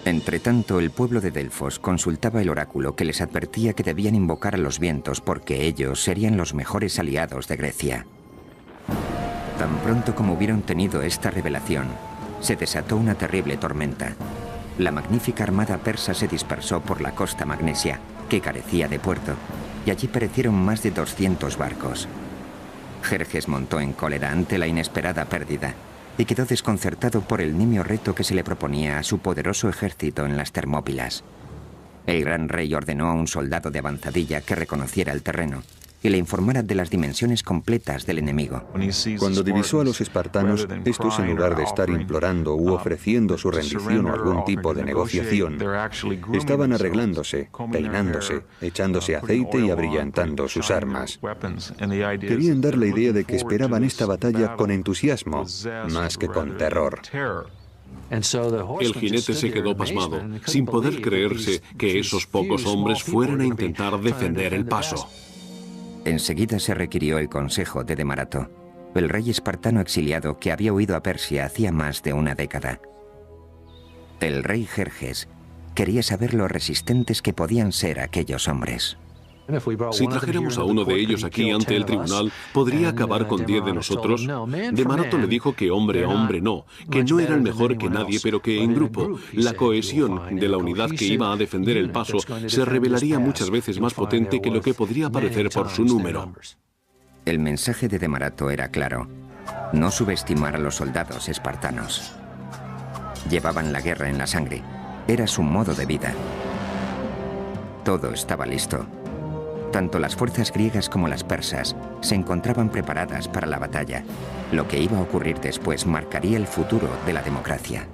Entretanto, el pueblo de Delfos consultaba el oráculo que les advertía que debían invocar a los vientos porque ellos serían los mejores aliados de Grecia. Tan pronto como hubieron tenido esta revelación, se desató una terrible tormenta. La magnífica armada persa se dispersó por la costa magnesia, que carecía de puerto, y allí perecieron más de 200 barcos. Jerjes montó en cólera ante la inesperada pérdida y quedó desconcertado por el nimio reto que se le proponía a su poderoso ejército en las Termópilas. El gran rey ordenó a un soldado de avanzadilla que reconociera el terreno y le informara de las dimensiones completas del enemigo. Cuando divisó a los espartanos, estos en lugar de estar implorando u ofreciendo su rendición o algún tipo de negociación, estaban arreglándose, peinándose, echándose aceite y abrillantando sus armas. Querían dar la idea de que esperaban esta batalla con entusiasmo, más que con terror. El jinete se quedó pasmado, sin poder creerse que esos pocos hombres fueran a intentar defender el paso. Enseguida se requirió el consejo de Demarato, el rey espartano exiliado que había huido a Persia hacía más de una década. El rey Jerjes quería saber lo resistentes que podían ser aquellos hombres. Si trajéramos a uno de ellos aquí ante el tribunal, ¿podría acabar con 10 de nosotros? Demarato le dijo que hombre a hombre no, que no eran mejor que nadie, pero que en grupo, la cohesión de la unidad que iba a defender el paso se revelaría muchas veces más potente que lo que podría parecer por su número. El mensaje de Demarato era claro: no subestimar a los soldados espartanos. Llevaban la guerra en la sangre, era su modo de vida. Todo estaba listo. Tanto las fuerzas griegas como las persas se encontraban preparadas para la batalla. Lo que iba a ocurrir después marcaría el futuro de la democracia.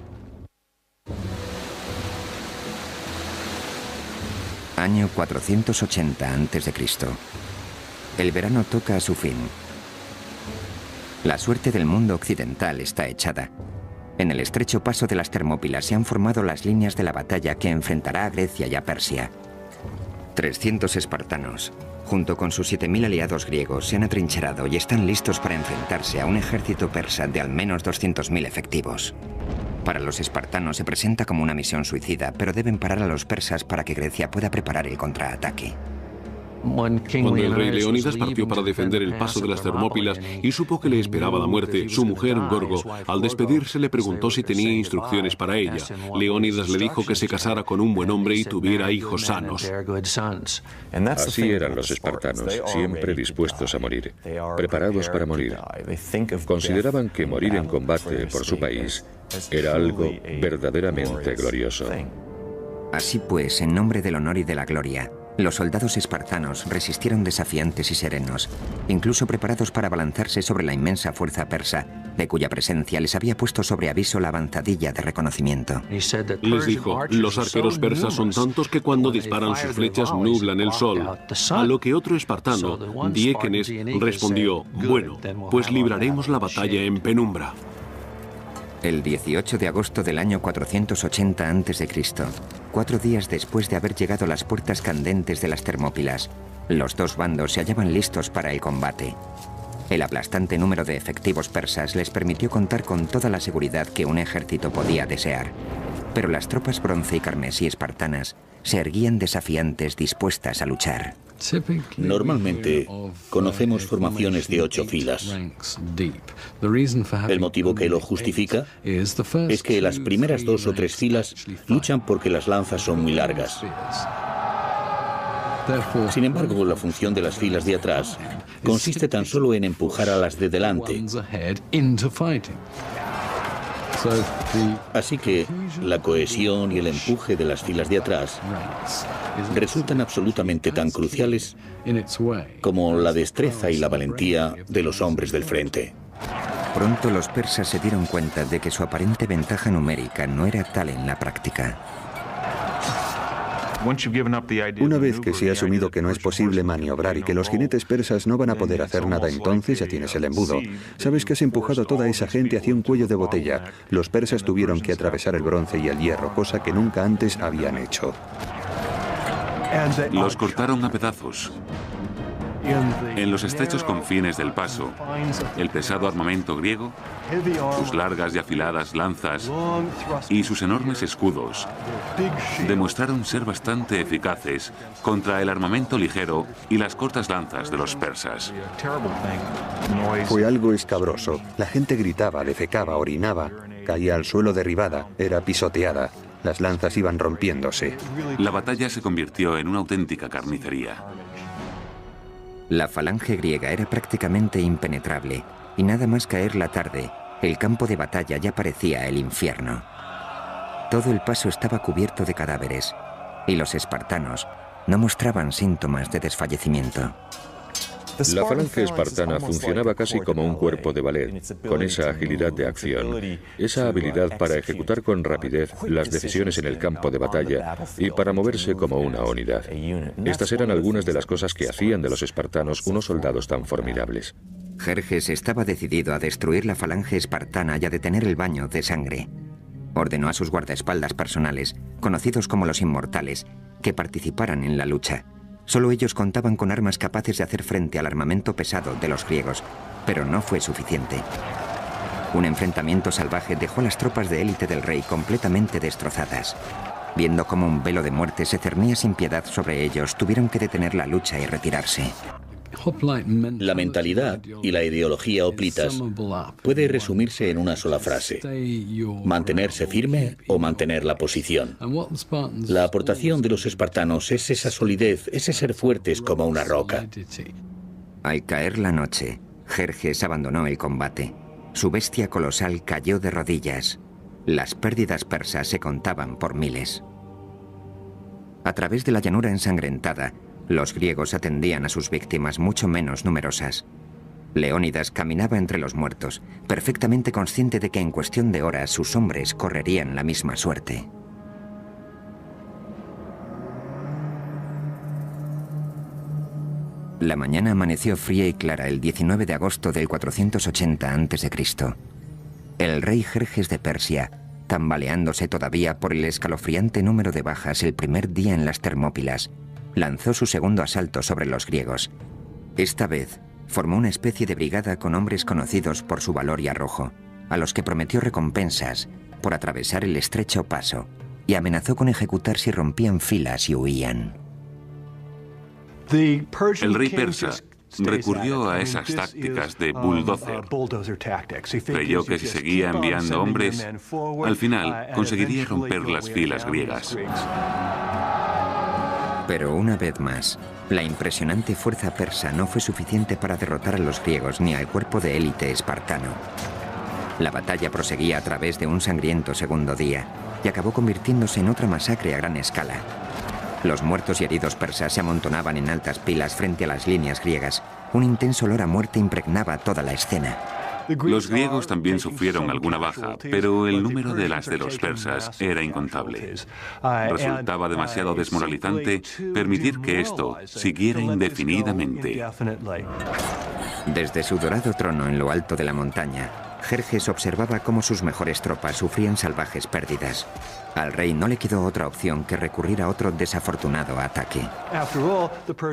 Año 480 a.C. El verano toca a su fin. La suerte del mundo occidental está echada. En el estrecho paso de las Termópilas se han formado las líneas de la batalla que enfrentará a Grecia y a Persia. 300 espartanos, junto con sus 7.000 aliados griegos, se han atrincherado y están listos para enfrentarse a un ejército persa de al menos 200.000 efectivos. Para los espartanos se presenta como una misión suicida, pero deben parar a los persas para que Grecia pueda preparar el contraataque. Cuando el rey Leónidas partió para defender el paso de las Termópilas y supo que le esperaba la muerte, su mujer, Gorgo, al despedirse le preguntó si tenía instrucciones para ella. Leónidas le dijo que se casara con un buen hombre y tuviera hijos sanos. Así eran los espartanos, siempre dispuestos a morir, preparados para morir. Consideraban que morir en combate por su país era algo verdaderamente glorioso. Así pues, en nombre del honor y de la gloria, los soldados espartanos resistieron desafiantes y serenos, incluso preparados para abalanzarse sobre la inmensa fuerza persa, de cuya presencia les había puesto sobre aviso la avanzadilla de reconocimiento. Les dijo: los arqueros persas son tantos que cuando disparan sus flechas nublan el sol. A lo que otro espartano, Diéquenes, respondió: bueno, pues libraremos la batalla en penumbra. El 18 de agosto del año 480 a.C., 4 días después de haber llegado a las puertas candentes de las Termópilas, los dos bandos se hallaban listos para el combate. El aplastante número de efectivos persas les permitió contar con toda la seguridad que un ejército podía desear. Pero las tropas bronce y carmesí espartanas se erguían desafiantes, dispuestas a luchar. Normalmente conocemos formaciones de 8 filas. El motivo que lo justifica es que las primeras 2 o 3 filas luchan porque las lanzas son muy largas. Sin embargo, la función de las filas de atrás consiste tan solo en empujar a las de delante. Así que la cohesión y el empuje de las filas de atrás resultan absolutamente tan cruciales como la destreza y la valentía de los hombres del frente. Pronto los persas se dieron cuenta de que su aparente ventaja numérica no era tal en la práctica. Una vez que se ha asumido que no es posible maniobrar y que los jinetes persas no van a poder hacer nada, entonces ya tienes el embudo. Sabes que has empujado a toda esa gente hacia un cuello de botella. Los persas tuvieron que atravesar el bronce y el hierro, cosa que nunca antes habían hecho. Los cortaron a pedazos. En los estrechos confines del paso, el pesado armamento griego, sus largas y afiladas lanzas y sus enormes escudos demostraron ser bastante eficaces contra el armamento ligero y las cortas lanzas de los persas. Fue algo escabroso. La gente gritaba, defecaba, orinaba, caía al suelo derribada, era pisoteada. Las lanzas iban rompiéndose. La batalla se convirtió en una auténtica carnicería. La falange griega era prácticamente impenetrable, y nada más caer la tarde, el campo de batalla ya parecía el infierno. Todo el paso estaba cubierto de cadáveres, y los espartanos no mostraban síntomas de desfallecimiento. La falange espartana funcionaba casi como un cuerpo de ballet, con esa agilidad de acción, esa habilidad para ejecutar con rapidez las decisiones en el campo de batalla y para moverse como una unidad. Estas eran algunas de las cosas que hacían de los espartanos unos soldados tan formidables. Jerjes estaba decidido a destruir la falange espartana y a detener el baño de sangre. Ordenó a sus guardaespaldas personales, conocidos como los inmortales, que participaran en la lucha. Solo ellos contaban con armas capaces de hacer frente al armamento pesado de los griegos, pero no fue suficiente. Un enfrentamiento salvaje dejó a las tropas de élite del rey completamente destrozadas. Viendo cómo un velo de muerte se cernía sin piedad sobre ellos, tuvieron que detener la lucha y retirarse. La mentalidad y la ideología hoplitas puede resumirse en una sola frase: mantenerse firme o mantener la posición. La aportación de los espartanos es esa solidez, ese ser fuertes como una roca. Al caer la noche, Jerjes abandonó el combate. Su bestia colosal cayó de rodillas. Las pérdidas persas se contaban por miles. A través de la llanura ensangrentada, los griegos atendían a sus víctimas mucho menos numerosas. Leónidas caminaba entre los muertos, perfectamente consciente de que en cuestión de horas sus hombres correrían la misma suerte. La mañana amaneció fría y clara el 19 de agosto del 480 a.C. El rey Jerjes de Persia, tambaleándose todavía por el escalofriante número de bajas el primer día en las Termópilas, lanzó su segundo asalto sobre los griegos. Esta vez, formó una especie de brigada con hombres conocidos por su valor y arrojo, a los que prometió recompensas por atravesar el estrecho paso, y amenazó con ejecutar si rompían filas y huían. El rey persa recurrió a esas tácticas de bulldozer. Creyó que si seguía enviando hombres, al final conseguiría romper las filas griegas. Pero una vez más, la impresionante fuerza persa no fue suficiente para derrotar a los griegos ni al cuerpo de élite espartano. La batalla proseguía a través de un sangriento segundo día y acabó convirtiéndose en otra masacre a gran escala. Los muertos y heridos persas se amontonaban en altas pilas frente a las líneas griegas. Un intenso olor a muerte impregnaba toda la escena. Los griegos también sufrieron alguna baja, pero el número de las de los persas era incontable. Resultaba demasiado desmoralizante permitir que esto siguiera indefinidamente. Desde su dorado trono en lo alto de la montaña, Jerjes observaba cómo sus mejores tropas sufrían salvajes pérdidas. Al rey no le quedó otra opción que recurrir a otro desafortunado ataque.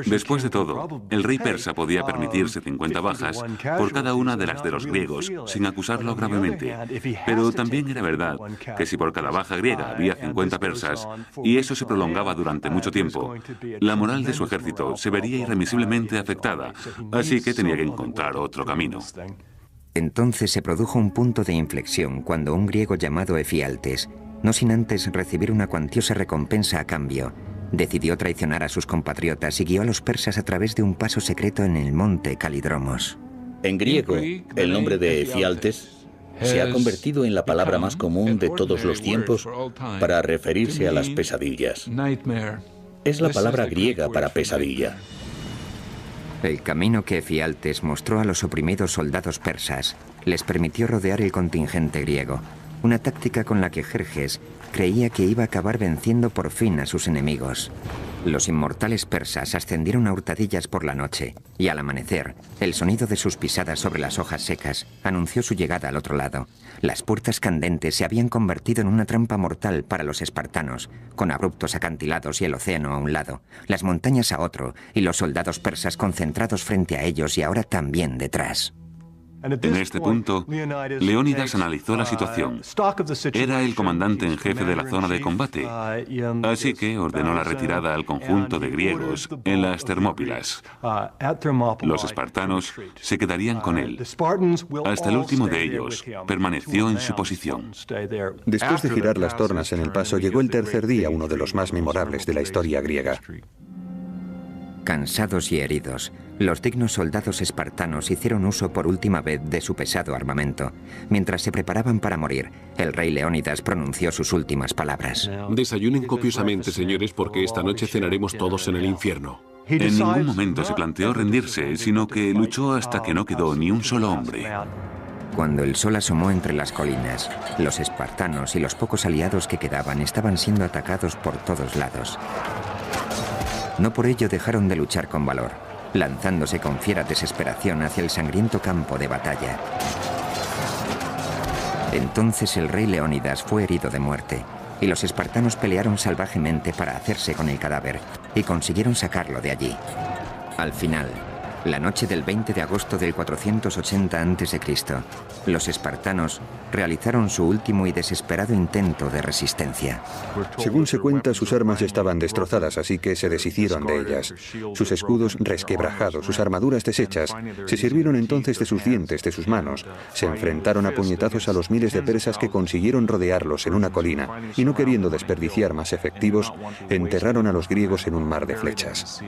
Después de todo, el rey persa podía permitirse 50 bajas por cada una de las de los griegos, sin acusarlo gravemente. Pero también era verdad que si por cada baja griega había 50 persas, y eso se prolongaba durante mucho tiempo, la moral de su ejército se vería irremisiblemente afectada, así que tenía que encontrar otro camino. Entonces se produjo un punto de inflexión cuando un griego llamado Efialtes, no sin antes recibir una cuantiosa recompensa a cambio, decidió traicionar a sus compatriotas y guió a los persas a través de un paso secreto en el monte Calidromos. En griego, el nombre de Efialtes se ha convertido en la palabra más común de todos los tiempos para referirse a las pesadillas. Es la palabra griega para pesadilla. El camino que Efialtes mostró a los oprimidos soldados persas les permitió rodear el contingente griego, una táctica con la que Jerjes creía que iba a acabar venciendo por fin a sus enemigos. Los inmortales persas ascendieron a hurtadillas por la noche, y al amanecer, el sonido de sus pisadas sobre las hojas secas anunció su llegada al otro lado. Las puertas candentes se habían convertido en una trampa mortal para los espartanos, con abruptos acantilados y el océano a un lado, las montañas a otro, y los soldados persas concentrados frente a ellos y ahora también detrás. En este punto, Leónidas analizó la situación. Era el comandante en jefe de la zona de combate, así que ordenó la retirada al conjunto de griegos en las Termópilas. Los espartanos se quedarían con él. Hasta el último de ellos permaneció en su posición. Después de girar las tornas en el paso, llegó el tercer día, uno de los más memorables de la historia griega. Cansados y heridos, los dignos soldados espartanos hicieron uso por última vez de su pesado armamento. Mientras se preparaban para morir, el rey Leónidas pronunció sus últimas palabras. Desayunen copiosamente, señores, porque esta noche cenaremos todos en el infierno. En ningún momento se planteó rendirse, sino que luchó hasta que no quedó ni un solo hombre. Cuando el sol asomó entre las colinas, los espartanos y los pocos aliados que quedaban estaban siendo atacados por todos lados. No por ello dejaron de luchar con valor, lanzándose con fiera desesperación hacia el sangriento campo de batalla. Entonces el rey Leónidas fue herido de muerte, y los espartanos pelearon salvajemente para hacerse con el cadáver, y consiguieron sacarlo de allí. Al final, la noche del 20 de agosto del 480 a.C., los espartanos realizaron su último y desesperado intento de resistencia. Según se cuenta, sus armas estaban destrozadas, así que se deshicieron de ellas. Sus escudos resquebrajados, sus armaduras deshechas, se sirvieron entonces de sus dientes, de sus manos. Se enfrentaron a puñetazos a los miles de persas que consiguieron rodearlos en una colina, y no queriendo desperdiciar más efectivos, enterraron a los griegos en un mar de flechas.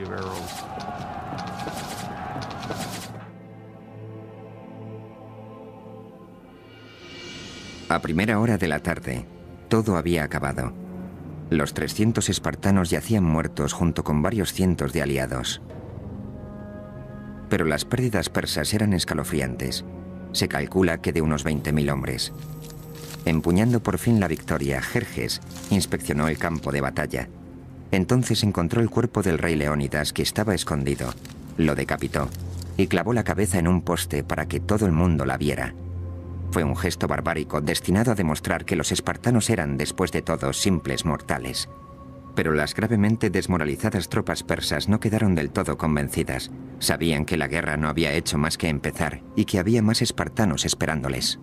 A primera hora de la tarde, todo había acabado. Los 300 espartanos yacían muertos junto con varios cientos de aliados. Pero las pérdidas persas eran escalofriantes. Se calcula que de unos 20.000 hombres. Empuñando por fin la victoria, Jerjes inspeccionó el campo de batalla. Entonces encontró el cuerpo del rey Leónidas, que estaba escondido. Lo decapitó y clavó la cabeza en un poste para que todo el mundo la viera. Fue un gesto barbárico destinado a demostrar que los espartanos eran, después de todo, simples mortales. Pero las gravemente desmoralizadas tropas persas no quedaron del todo convencidas. Sabían que la guerra no había hecho más que empezar y que había más espartanos esperándoles.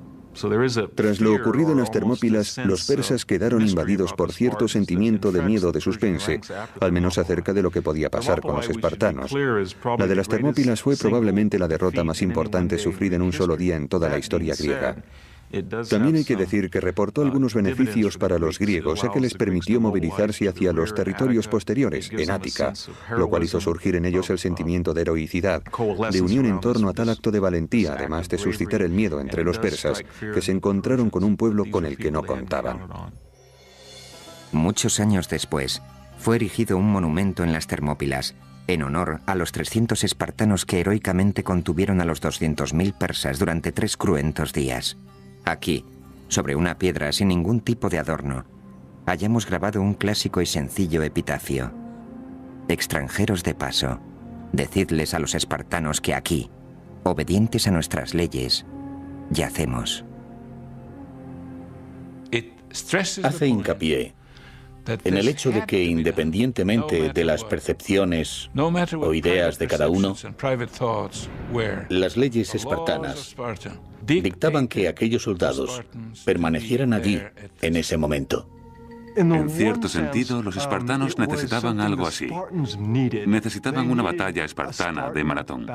Tras lo ocurrido en las Termópilas, los persas quedaron invadidos por cierto sentimiento de miedo de suspense, al menos acerca de lo que podía pasar con los espartanos. La de las Termópilas fue probablemente la derrota más importante sufrida en un solo día en toda la historia griega. También hay que decir que reportó algunos beneficios para los griegos, ya que les permitió movilizarse hacia los territorios posteriores, en Ática, lo cual hizo surgir en ellos el sentimiento de heroicidad, de unión en torno a tal acto de valentía, además de suscitar el miedo entre los persas, que se encontraron con un pueblo con el que no contaban. Muchos años después, fue erigido un monumento en las Termópilas, en honor a los 300 espartanos que heroicamente contuvieron a los 200.000 persas durante 3 cruentos días. Aquí, sobre una piedra sin ningún tipo de adorno, hayamos grabado un clásico y sencillo epitafio. Extranjeros de paso, decidles a los espartanos que aquí, obedientes a nuestras leyes, yacemos. Hace hincapié en el hecho de que, independientemente de las percepciones o ideas de cada uno, las leyes espartanas dictaban que aquellos soldados permanecieran allí en ese momento. En cierto sentido, los espartanos necesitaban algo así. Necesitaban una batalla espartana de maratón.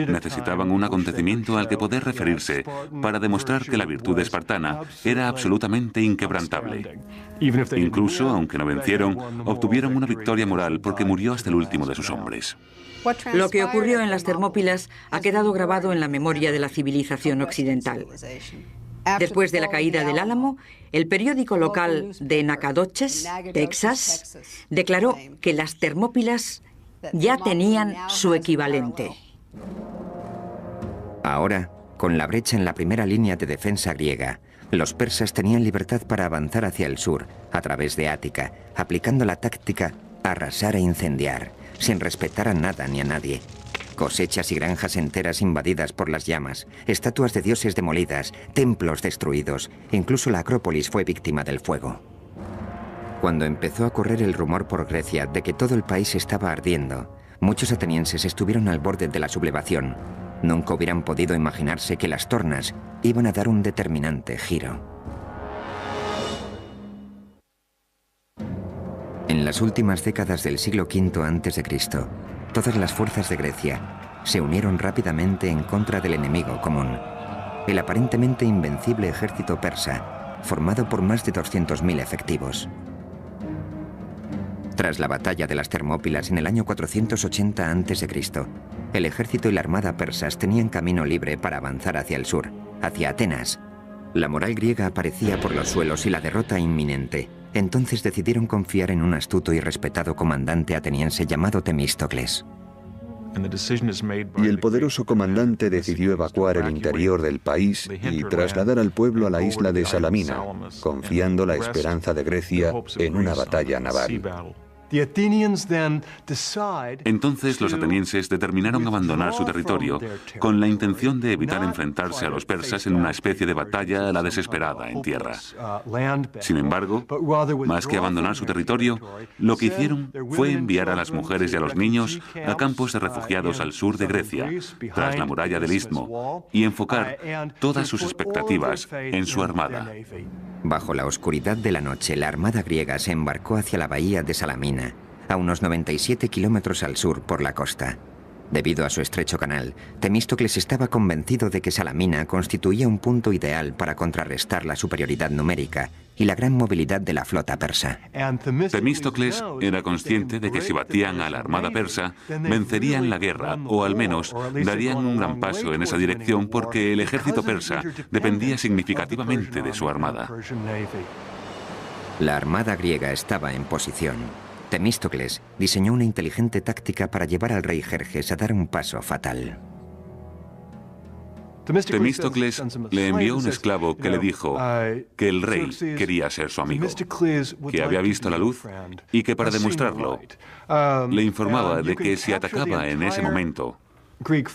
Necesitaban un acontecimiento al que poder referirse para demostrar que la virtud espartana era absolutamente inquebrantable. Incluso, aunque no vencieron, obtuvieron una victoria moral porque murió hasta el último de sus hombres. Lo que ocurrió en las Termópilas ha quedado grabado en la memoria de la civilización occidental. Después de la caída del Álamo, el periódico local de Nacogdoches, Texas, declaró que las Termópilas ya tenían su equivalente. Ahora, con la brecha en la primera línea de defensa griega, los persas tenían libertad para avanzar hacia el sur, a través de Ática, aplicando la táctica arrasar e incendiar, sin respetar a nada ni a nadie. Cosechas y granjas enteras invadidas por las llamas, estatuas de dioses demolidas, templos destruidos, incluso la Acrópolis fue víctima del fuego. Cuando empezó a correr el rumor por Grecia de que todo el país estaba ardiendo, muchos atenienses estuvieron al borde de la sublevación. Nunca hubieran podido imaginarse que las tornas iban a dar un determinante giro. En las últimas décadas del siglo V a.C., todas las fuerzas de Grecia se unieron rápidamente en contra del enemigo común, el aparentemente invencible ejército persa, formado por más de 200.000 efectivos. Tras la batalla de las Termópilas en el año 480 a.C., el ejército y la armada persas tenían camino libre para avanzar hacia el sur, hacia Atenas. La moral griega aparecía por los suelos y la derrota inminente. Entonces decidieron confiar en un astuto y respetado comandante ateniense llamado Temístocles. Y el poderoso comandante decidió evacuar el interior del país y trasladar al pueblo a la isla de Salamina, confiando la esperanza de Grecia en una batalla naval. Entonces los atenienses determinaron abandonar su territorio con la intención de evitar enfrentarse a los persas en una especie de batalla a la desesperada en tierra. Sin embargo, más que abandonar su territorio, lo que hicieron fue enviar a las mujeres y a los niños a campos de refugiados al sur de Grecia, tras la muralla del Istmo, y enfocar todas sus expectativas en su armada. Bajo la oscuridad de la noche, la armada griega se embarcó hacia la bahía de Salamina, a unos 97 kilómetros al sur por la costa. Debido a su estrecho canal, Temístocles estaba convencido de que Salamina constituía un punto ideal para contrarrestar la superioridad numérica y la gran movilidad de la flota persa. Temístocles era consciente de que si batían a la armada persa, vencerían la guerra, o al menos darían un gran paso en esa dirección porque el ejército persa dependía significativamente de su armada. La armada griega estaba en posición. Temístocles diseñó una inteligente táctica para llevar al rey Jerjes a dar un paso fatal. Temístocles le envió un esclavo que le dijo que el rey quería ser su amigo, que había visto la luz y que para demostrarlo le informaba de que si atacaba en ese momento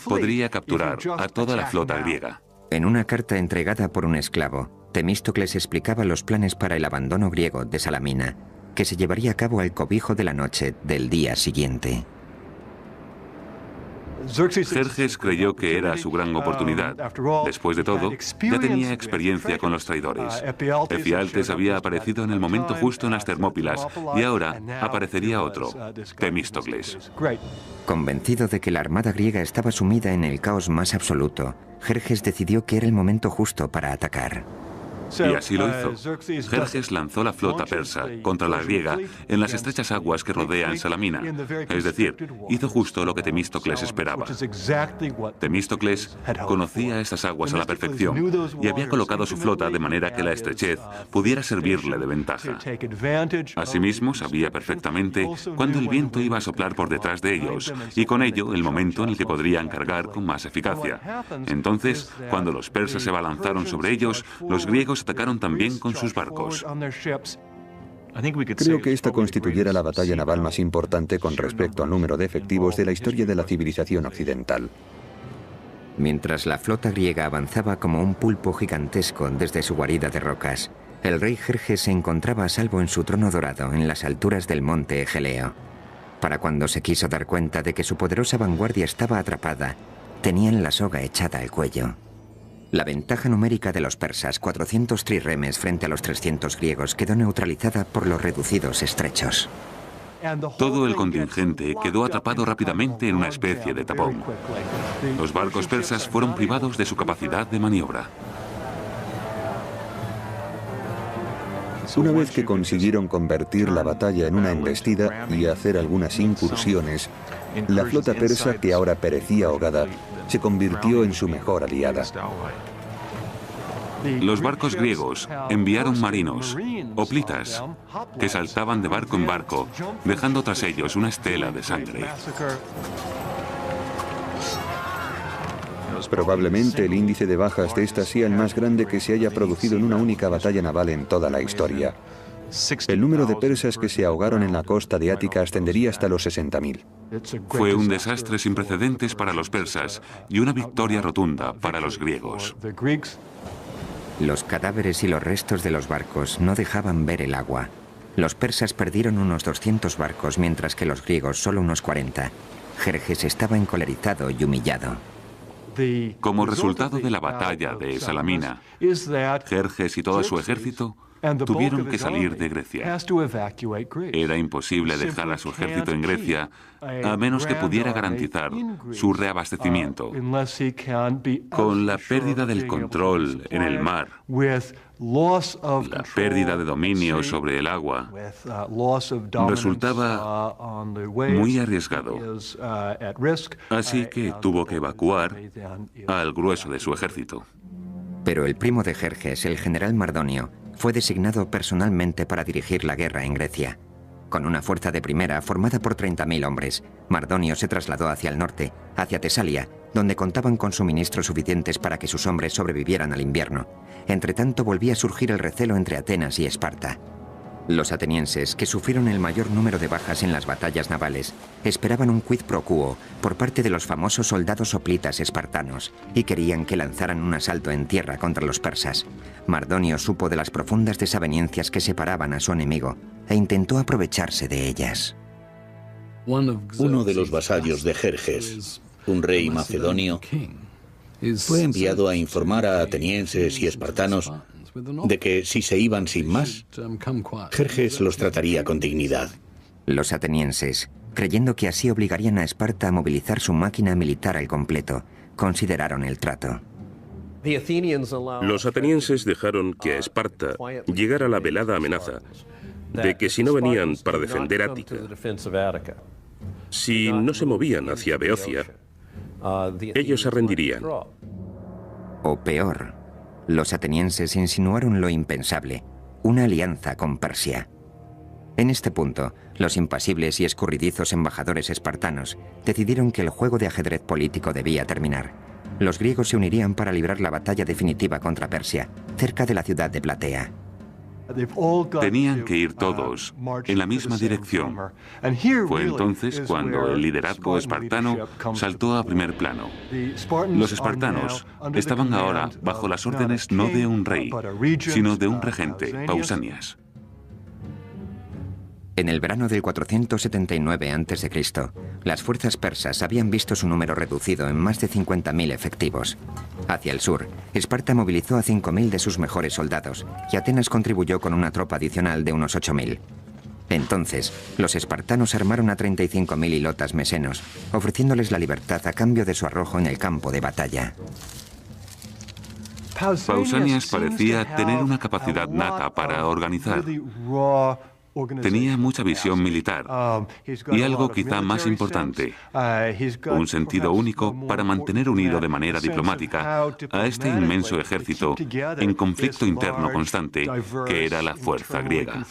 podría capturar a toda la flota griega. En una carta entregada por un esclavo, Temístocles explicaba los planes para el abandono griego de Salamina, que se llevaría a cabo al cobijo de la noche del día siguiente. Jerjes creyó que era su gran oportunidad. Después de todo, ya tenía experiencia con los traidores. Efialtes había aparecido en el momento justo en las Termópilas y ahora aparecería otro, Temístocles. Convencido de que la armada griega estaba sumida en el caos más absoluto, Jerjes decidió que era el momento justo para atacar. Y así lo hizo. Jerjes lanzó la flota persa contra la griega en las estrechas aguas que rodean Salamina. Es decir, hizo justo lo que Temístocles esperaba. Temístocles conocía estas aguas a la perfección y había colocado su flota de manera que la estrechez pudiera servirle de ventaja. Asimismo, sabía perfectamente cuándo el viento iba a soplar por detrás de ellos y con ello el momento en el que podrían cargar con más eficacia. Entonces, cuando los persas se abalanzaron sobre ellos, los griegos atacaron también con sus barcos. Creo que esta constituyera la batalla naval más importante con respecto al número de efectivos de la historia de la civilización occidental. Mientras la flota griega avanzaba como un pulpo gigantesco desde su guarida de rocas, el rey Jerjes se encontraba a salvo en su trono dorado en las alturas del monte Egeleo. Para cuando se quiso dar cuenta de que su poderosa vanguardia estaba atrapada, tenían la soga echada al cuello. La ventaja numérica de los persas, 400 trirremes frente a los 300 griegos, quedó neutralizada por los reducidos estrechos. Todo el contingente quedó atrapado rápidamente en una especie de tapón. Los barcos persas fueron privados de su capacidad de maniobra. Una vez que consiguieron convertir la batalla en una embestida y hacer algunas incursiones, la flota persa, que ahora perecía ahogada, se convirtió en su mejor aliada. Los barcos griegos enviaron marinos, hoplitas, que saltaban de barco en barco, dejando tras ellos una estela de sangre. Probablemente el índice de bajas de esta sea el más grande que se haya producido en una única batalla naval en toda la historia. El número de persas que se ahogaron en la costa de Ática ascendería hasta los 60.000. Fue un desastre sin precedentes para los persas y una victoria rotunda para los griegos. Los cadáveres y los restos de los barcos no dejaban ver el agua. Los persas perdieron unos 200 barcos, mientras que los griegos solo unos 40. Jerjes estaba encolerizado y humillado. Como resultado de la batalla de Salamina, Jerjes y todo su ejército tuvieron que salir de Grecia. Era imposible dejar a su ejército en Grecia a menos que pudiera garantizar su reabastecimiento. Con la pérdida del control en el mar, la pérdida de dominio sobre el agua, resultaba muy arriesgado. Así que tuvo que evacuar al grueso de su ejército. Pero el primo de Jerjes, el general Mardonio, fue designado personalmente para dirigir la guerra en Grecia. Con una fuerza de primera formada por 30.000 hombres, Mardonio se trasladó hacia el norte, hacia Tesalia, donde contaban con suministros suficientes para que sus hombres sobrevivieran al invierno. Entretanto, volvía a surgir el recelo entre Atenas y Esparta. Los atenienses, que sufrieron el mayor número de bajas en las batallas navales, esperaban un quid pro quo por parte de los famosos soldados hoplitas espartanos y querían que lanzaran un asalto en tierra contra los persas. Mardonio supo de las profundas desavenencias que separaban a su enemigo e intentó aprovecharse de ellas. Uno de los vasallos de Jerjes, un rey macedonio, fue enviado a informar a atenienses y espartanos de que si se iban sin más, Jerjes los trataría con dignidad. Los atenienses, creyendo que así obligarían a Esparta a movilizar su máquina militar al completo, consideraron el trato. Los atenienses dejaron que a Esparta llegara la velada amenaza de que si no venían para defender Ática, si no se movían hacia Beocia, ellos se rendirían. O peor, los atenienses insinuaron lo impensable, una alianza con Persia. En este punto, los impasibles y escurridizos embajadores espartanos decidieron que el juego de ajedrez político debía terminar. Los griegos se unirían para librar la batalla definitiva contra Persia, cerca de la ciudad de Platea. Tenían que ir todos en la misma dirección. Fue entonces cuando el liderazgo espartano saltó a primer plano. Los espartanos estaban ahora bajo las órdenes no de un rey, sino de un regente, Pausanias. En el verano del 479 a.C., las fuerzas persas habían visto su número reducido en más de 50.000 efectivos. Hacia el sur, Esparta movilizó a 5.000 de sus mejores soldados y Atenas contribuyó con una tropa adicional de unos 8.000. Entonces, los espartanos armaron a 35.000 hilotas mesenos, ofreciéndoles la libertad a cambio de su arrojo en el campo de batalla. Pausanias parecía tener una capacidad nata para organizar. Tenía mucha visión militar y algo quizá más importante, un sentido único para mantener unido de manera diplomática a este inmenso ejército en conflicto interno constante que era la fuerza griega.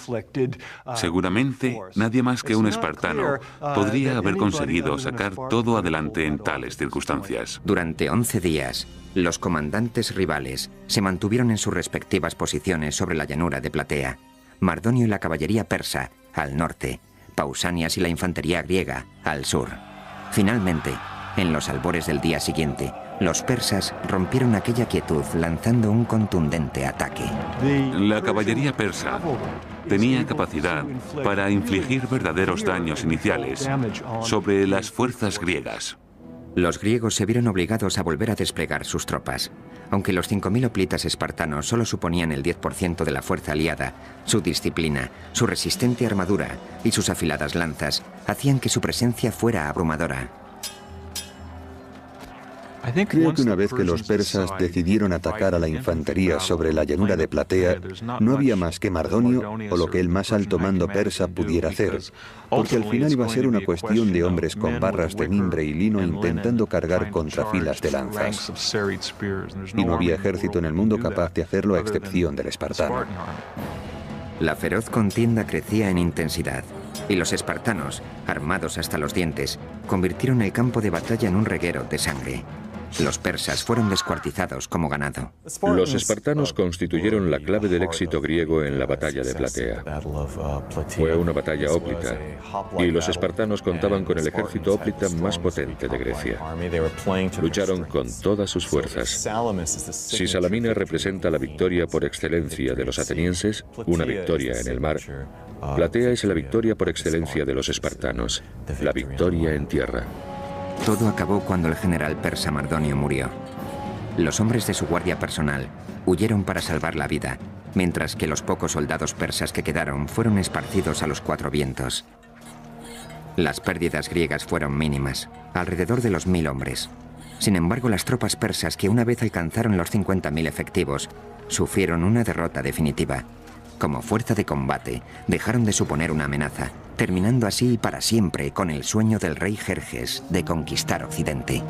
Seguramente nadie más que un espartano podría haber conseguido sacar todo adelante en tales circunstancias. Durante 11 días, los comandantes rivales se mantuvieron en sus respectivas posiciones sobre la llanura de Platea. Mardonio y la caballería persa, al norte, Pausanias y la infantería griega, al sur. Finalmente, en los albores del día siguiente, los persas rompieron aquella quietud lanzando un contundente ataque. La caballería persa tenía capacidad para infligir verdaderos daños iniciales sobre las fuerzas griegas. Los griegos se vieron obligados a volver a desplegar sus tropas. Aunque los 5.000 hoplitas espartanos solo suponían el 10% de la fuerza aliada, su disciplina, su resistente armadura y sus afiladas lanzas hacían que su presencia fuera abrumadora. Creo que una vez que los persas decidieron atacar a la infantería sobre la llanura de Platea, no había más que Mardonio o lo que el más alto mando persa pudiera hacer, porque al final iba a ser una cuestión de hombres con barras de mimbre y lino intentando cargar contra filas de lanzas. Y no había ejército en el mundo capaz de hacerlo a excepción del espartano. La feroz contienda crecía en intensidad, y los espartanos, armados hasta los dientes, convirtieron el campo de batalla en un reguero de sangre. Los persas fueron descuartizados como ganado. Los espartanos constituyeron la clave del éxito griego en la batalla de Platea. Fue una batalla hóplita, y los espartanos contaban con el ejército hóplita más potente de Grecia. Lucharon con todas sus fuerzas. Si Salamina representa la victoria por excelencia de los atenienses, una victoria en el mar, Platea es la victoria por excelencia de los espartanos, la victoria en tierra. Todo acabó cuando el general persa Mardonio murió. Los hombres de su guardia personal huyeron para salvar la vida, mientras que los pocos soldados persas que quedaron fueron esparcidos a los cuatro vientos. Las pérdidas griegas fueron mínimas, alrededor de los 1000 hombres. Sin embargo, las tropas persas, que una vez alcanzaron los 50.000 efectivos, sufrieron una derrota definitiva. Como fuerza de combate, dejaron de suponer una amenaza, terminando así y para siempre con el sueño del rey Jerjes de conquistar Occidente.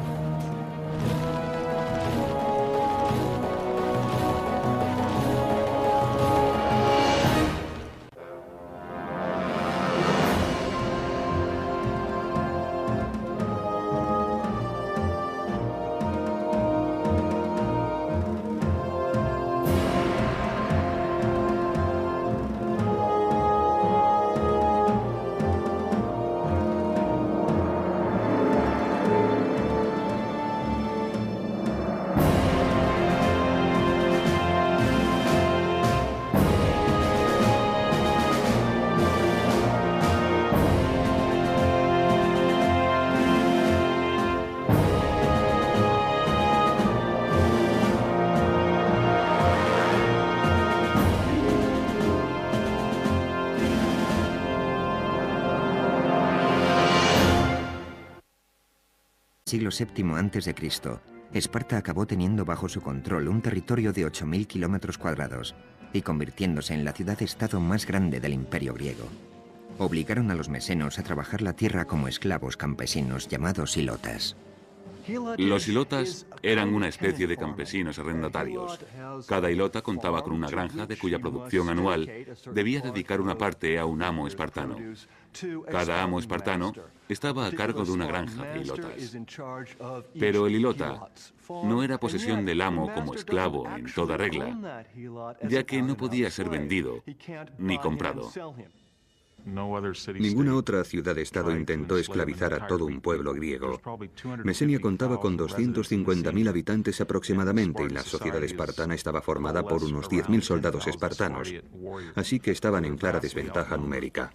Siglo VII a.C., Esparta acabó teniendo bajo su control un territorio de 8.000 kilómetros cuadrados y convirtiéndose en la ciudad-estado más grande del imperio griego. Obligaron a los mesenos a trabajar la tierra como esclavos campesinos llamados hilotas. Los hilotas eran una especie de campesinos arrendatarios. Cada hilota contaba con una granja de cuya producción anual debía dedicar una parte a un amo espartano. Cada amo espartano estaba a cargo de una granja de hilotas. Pero el hilota no era posesión del amo como esclavo en toda regla, ya que no podía ser vendido ni comprado. Ninguna otra ciudad-estado intentó esclavizar a todo un pueblo griego. Mesenia contaba con 250.000 habitantes aproximadamente y la sociedad espartana estaba formada por unos 10.000 soldados espartanos, así que estaban en clara desventaja numérica.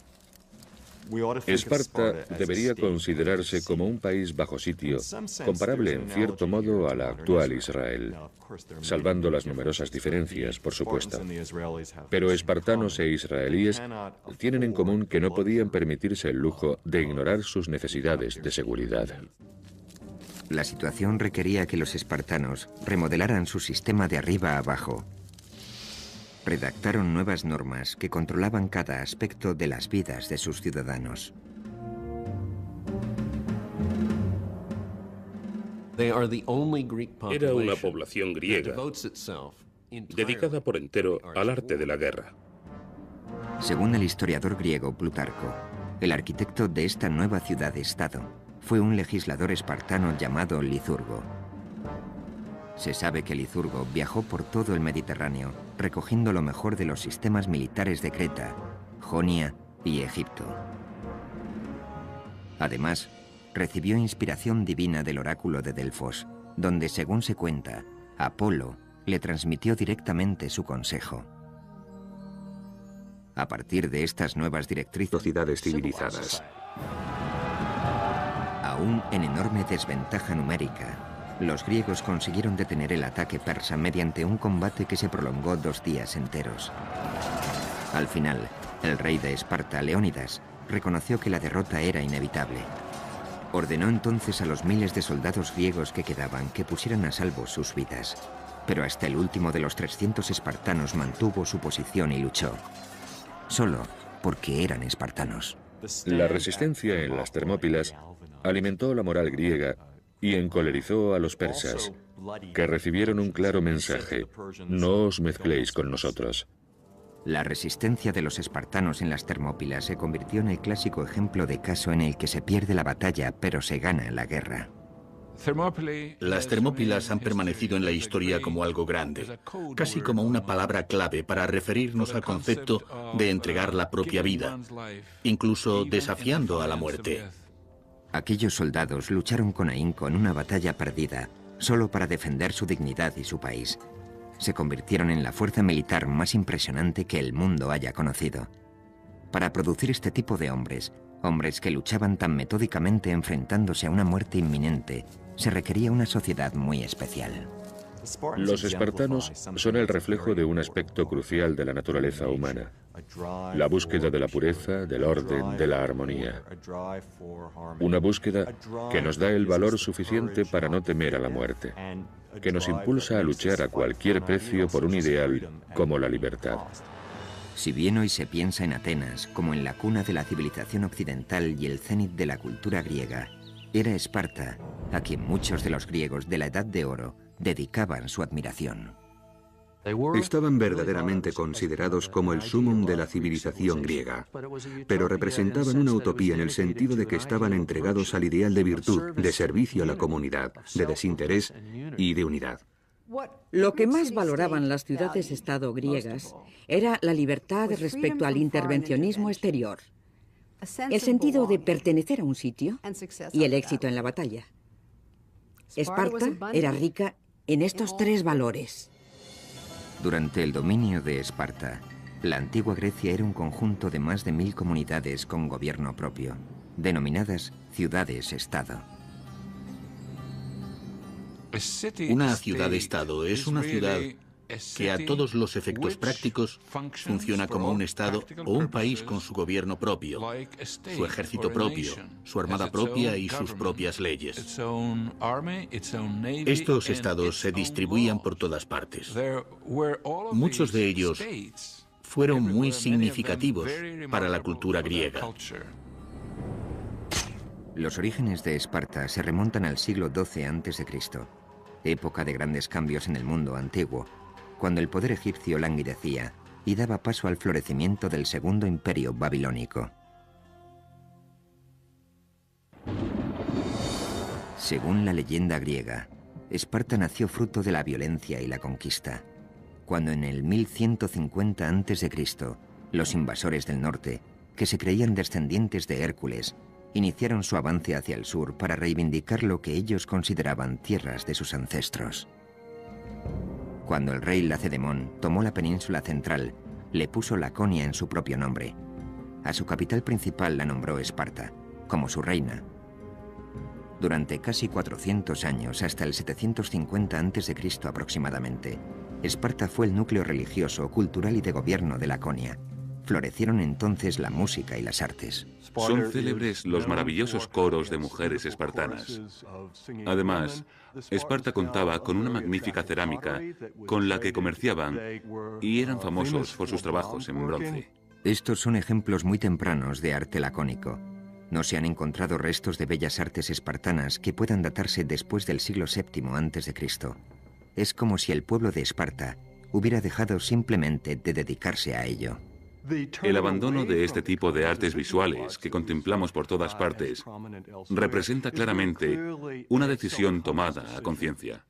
Esparta debería considerarse como un país bajo sitio, comparable en cierto modo a la actual Israel, salvando las numerosas diferencias, por supuesto. Pero espartanos e israelíes tienen en común que no podían permitirse el lujo de ignorar sus necesidades de seguridad. La situación requería que los espartanos remodelaran su sistema de arriba a abajo. Redactaron nuevas normas que controlaban cada aspecto de las vidas de sus ciudadanos. Era una población griega dedicada por entero al arte de la guerra. Según el historiador griego Plutarco, el arquitecto de esta nueva ciudad-estado fue un legislador espartano llamado Licurgo. Se sabe que Licurgo viajó por todo el Mediterráneo, recogiendo lo mejor de los sistemas militares de Creta, Jonia y Egipto. Además, recibió inspiración divina del oráculo de Delfos, donde, según se cuenta, Apolo le transmitió directamente su consejo. A partir de estas nuevas directrices, Sociedades civilizadas. Aún en enorme desventaja numérica, los griegos consiguieron detener el ataque persa mediante un combate que se prolongó 2 días enteros. Al final, el rey de Esparta, Leónidas, reconoció que la derrota era inevitable. Ordenó entonces a los miles de soldados griegos que quedaban que pusieran a salvo sus vidas. Pero hasta el último de los 300 espartanos mantuvo su posición y luchó. Solo porque eran espartanos. La resistencia en las Termópilas alimentó la moral griega y encolerizó a los persas, que recibieron un claro mensaje: no os mezcléis con nosotros. La resistencia de los espartanos en las Termópilas se convirtió en el clásico ejemplo de caso en el que se pierde la batalla pero se gana la guerra. Las Termópilas han permanecido en la historia como algo grande, casi como una palabra clave para referirnos al concepto de entregar la propia vida, incluso desafiando a la muerte. Aquellos soldados lucharon con ahínco en una batalla perdida, solo para defender su dignidad y su país. Se convirtieron en la fuerza militar más impresionante que el mundo haya conocido. Para producir este tipo de hombres, hombres que luchaban tan metódicamente enfrentándose a una muerte inminente, se requería una sociedad muy especial. Los espartanos son el reflejo de un aspecto crucial de la naturaleza humana: la búsqueda de la pureza, del orden, de la armonía. Una búsqueda que nos da el valor suficiente para no temer a la muerte, que nos impulsa a luchar a cualquier precio por un ideal como la libertad. Si bien hoy se piensa en Atenas como en la cuna de la civilización occidental y el cénit de la cultura griega, era Esparta a quien muchos de los griegos de la Edad de Oro dedicaban su admiración. Estaban verdaderamente considerados como el sumum de la civilización griega, pero representaban una utopía en el sentido de que estaban entregados al ideal de virtud, de servicio a la comunidad, de desinterés y de unidad. Lo que más valoraban las ciudades-estado griegas era la libertad respecto al intervencionismo exterior, el sentido de pertenecer a un sitio y el éxito en la batalla. Esparta era rica en estos tres valores. Durante el dominio de Esparta, la antigua Grecia era un conjunto de más de 1000 comunidades con gobierno propio, denominadas ciudades-estado. Una ciudad-estado es una ciudad que a todos los efectos prácticos funciona como un estado o un país con su gobierno propio, su ejército propio, su armada propia y sus propias leyes. Estos estados se distribuían por todas partes. Muchos de ellos fueron muy significativos para la cultura griega. Los orígenes de Esparta se remontan al siglo XII a.C., época de grandes cambios en el mundo antiguo, cuando el poder egipcio languidecía y daba paso al florecimiento del segundo imperio babilónico. Según la leyenda griega, Esparta nació fruto de la violencia y la conquista, cuando en el 1150 a.C., los invasores del norte, que se creían descendientes de Hércules, iniciaron su avance hacia el sur para reivindicar lo que ellos consideraban tierras de sus ancestros. Cuando el rey Lacedemón tomó la península central, le puso Laconia en su propio nombre. A su capital principal la nombró Esparta, como su reina. Durante casi 400 años, hasta el 750 a.C. aproximadamente, Esparta fue el núcleo religioso, cultural y de gobierno de Laconia. Florecieron entonces la música y las artes. Son célebres los maravillosos coros de mujeres espartanas. Además, Esparta contaba con una magnífica cerámica con la que comerciaban y eran famosos por sus trabajos en bronce. Estos son ejemplos muy tempranos de arte lacónico. No se han encontrado restos de bellas artes espartanas que puedan datarse después del siglo VII a.C. Es como si el pueblo de Esparta hubiera dejado simplemente de dedicarse a ello. El abandono de este tipo de artes visuales que contemplamos por todas partes representa claramente una decisión tomada a conciencia.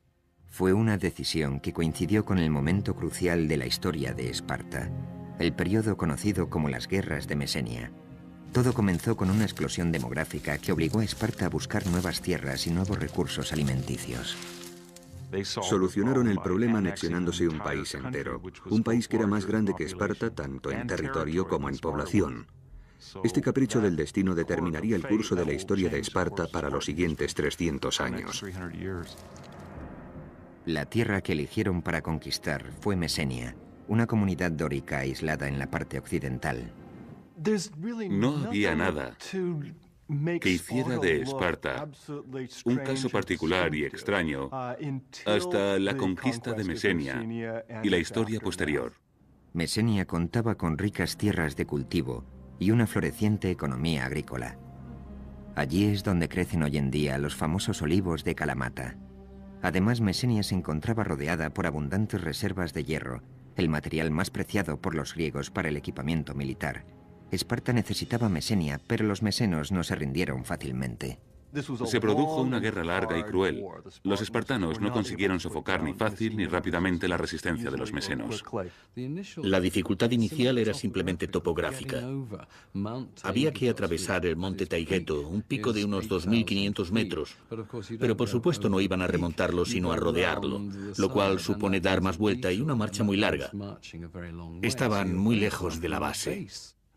Fue una decisión que coincidió con el momento crucial de la historia de Esparta, el periodo conocido como las guerras de Mesenia. Todo comenzó con una explosión demográfica que obligó a Esparta a buscar nuevas tierras y nuevos recursos alimenticios. Solucionaron el problema anexionándose un país entero, un país que era más grande que Esparta tanto en territorio como en población. Este capricho del destino determinaría el curso de la historia de Esparta para los siguientes 300 años. La tierra que eligieron para conquistar fue Mesenia, una comunidad dórica aislada en la parte occidental. No había nada que hiciera de Esparta un caso particular y extraño hasta la conquista de Mesenia y la historia posterior. Mesenia contaba con ricas tierras de cultivo y una floreciente economía agrícola. Allí es donde crecen hoy en día los famosos olivos de Kalamata. Además, Mesenia se encontraba rodeada por abundantes reservas de hierro, el material más preciado por los griegos para el equipamiento militar. Esparta necesitaba Mesenia, pero los mesenos no se rindieron fácilmente. Se produjo una guerra larga y cruel. Los espartanos no consiguieron sofocar ni fácil ni rápidamente la resistencia de los mesenos. La dificultad inicial era simplemente topográfica. Había que atravesar el monte Taygeto, un pico de unos 2.500 metros, pero por supuesto no iban a remontarlo sino a rodearlo, lo cual supone dar más vuelta y una marcha muy larga. Estaban muy lejos de la base.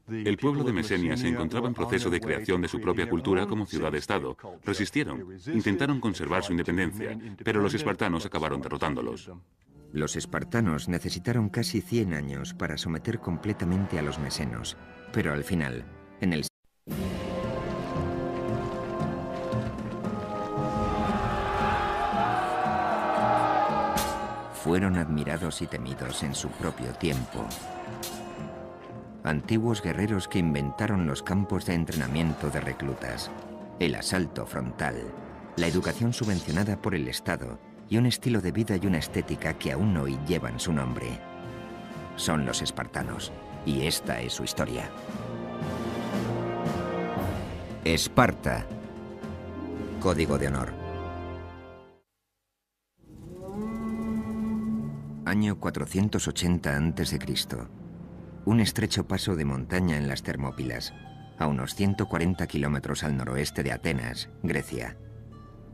El pueblo de Mesenia se encontraba en proceso de creación de su propia cultura como ciudad-estado. Resistieron, intentaron conservar su independencia, pero los espartanos acabaron derrotándolos. Los espartanos necesitaron casi 100 años para someter completamente a los mesenos, pero al final, en el fueron admirados y temidos en su propio tiempo. Antiguos guerreros que inventaron los campos de entrenamiento de reclutas, el asalto frontal, la educación subvencionada por el Estado y un estilo de vida y una estética que aún hoy llevan su nombre. Son los espartanos, y esta es su historia. Esparta. Código de honor. Año 480 a.C. Un estrecho paso de montaña en las Termópilas, a unos 140 kilómetros al noroeste de Atenas, Grecia.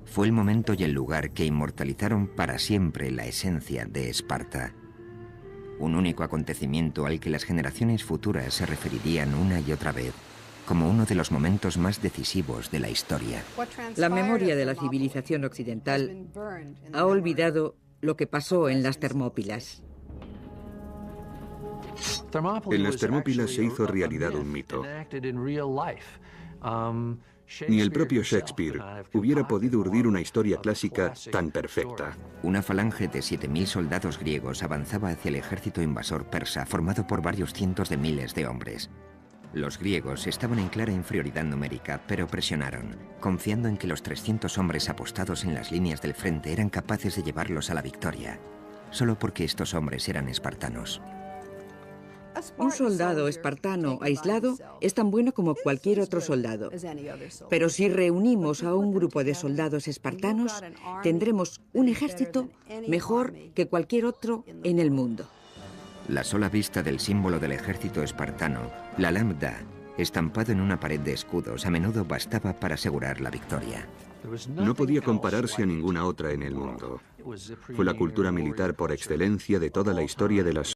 Fue el momento y el lugar que inmortalizaron para siempre la esencia de Esparta. Un único acontecimiento al que las generaciones futuras se referirían una y otra vez como uno de los momentos más decisivos de la historia. La memoria de la civilización occidental ha olvidado lo que pasó en las Termópilas. En las Termópilas se hizo realidad un mito. Ni el propio Shakespeare hubiera podido urdir una historia clásica tan perfecta. Una falange de 7.000 soldados griegos avanzaba hacia el ejército invasor persa, formado por varios cientos de miles de hombres. Los griegos estaban en clara inferioridad numérica, pero presionaron, confiando en que los 300 hombres apostados en las líneas del frente eran capaces de llevarlos a la victoria, solo porque estos hombres eran espartanos. Un soldado espartano aislado es tan bueno como cualquier otro soldado. Pero si reunimos a un grupo de soldados espartanos, tendremos un ejército mejor que cualquier otro en el mundo. La sola vista del símbolo del ejército espartano, la lambda, estampado en una pared de escudos, a menudo bastaba para asegurar la victoria. No podía compararse a ninguna otra en el mundo. Fue la cultura militar por excelencia de toda la historia de las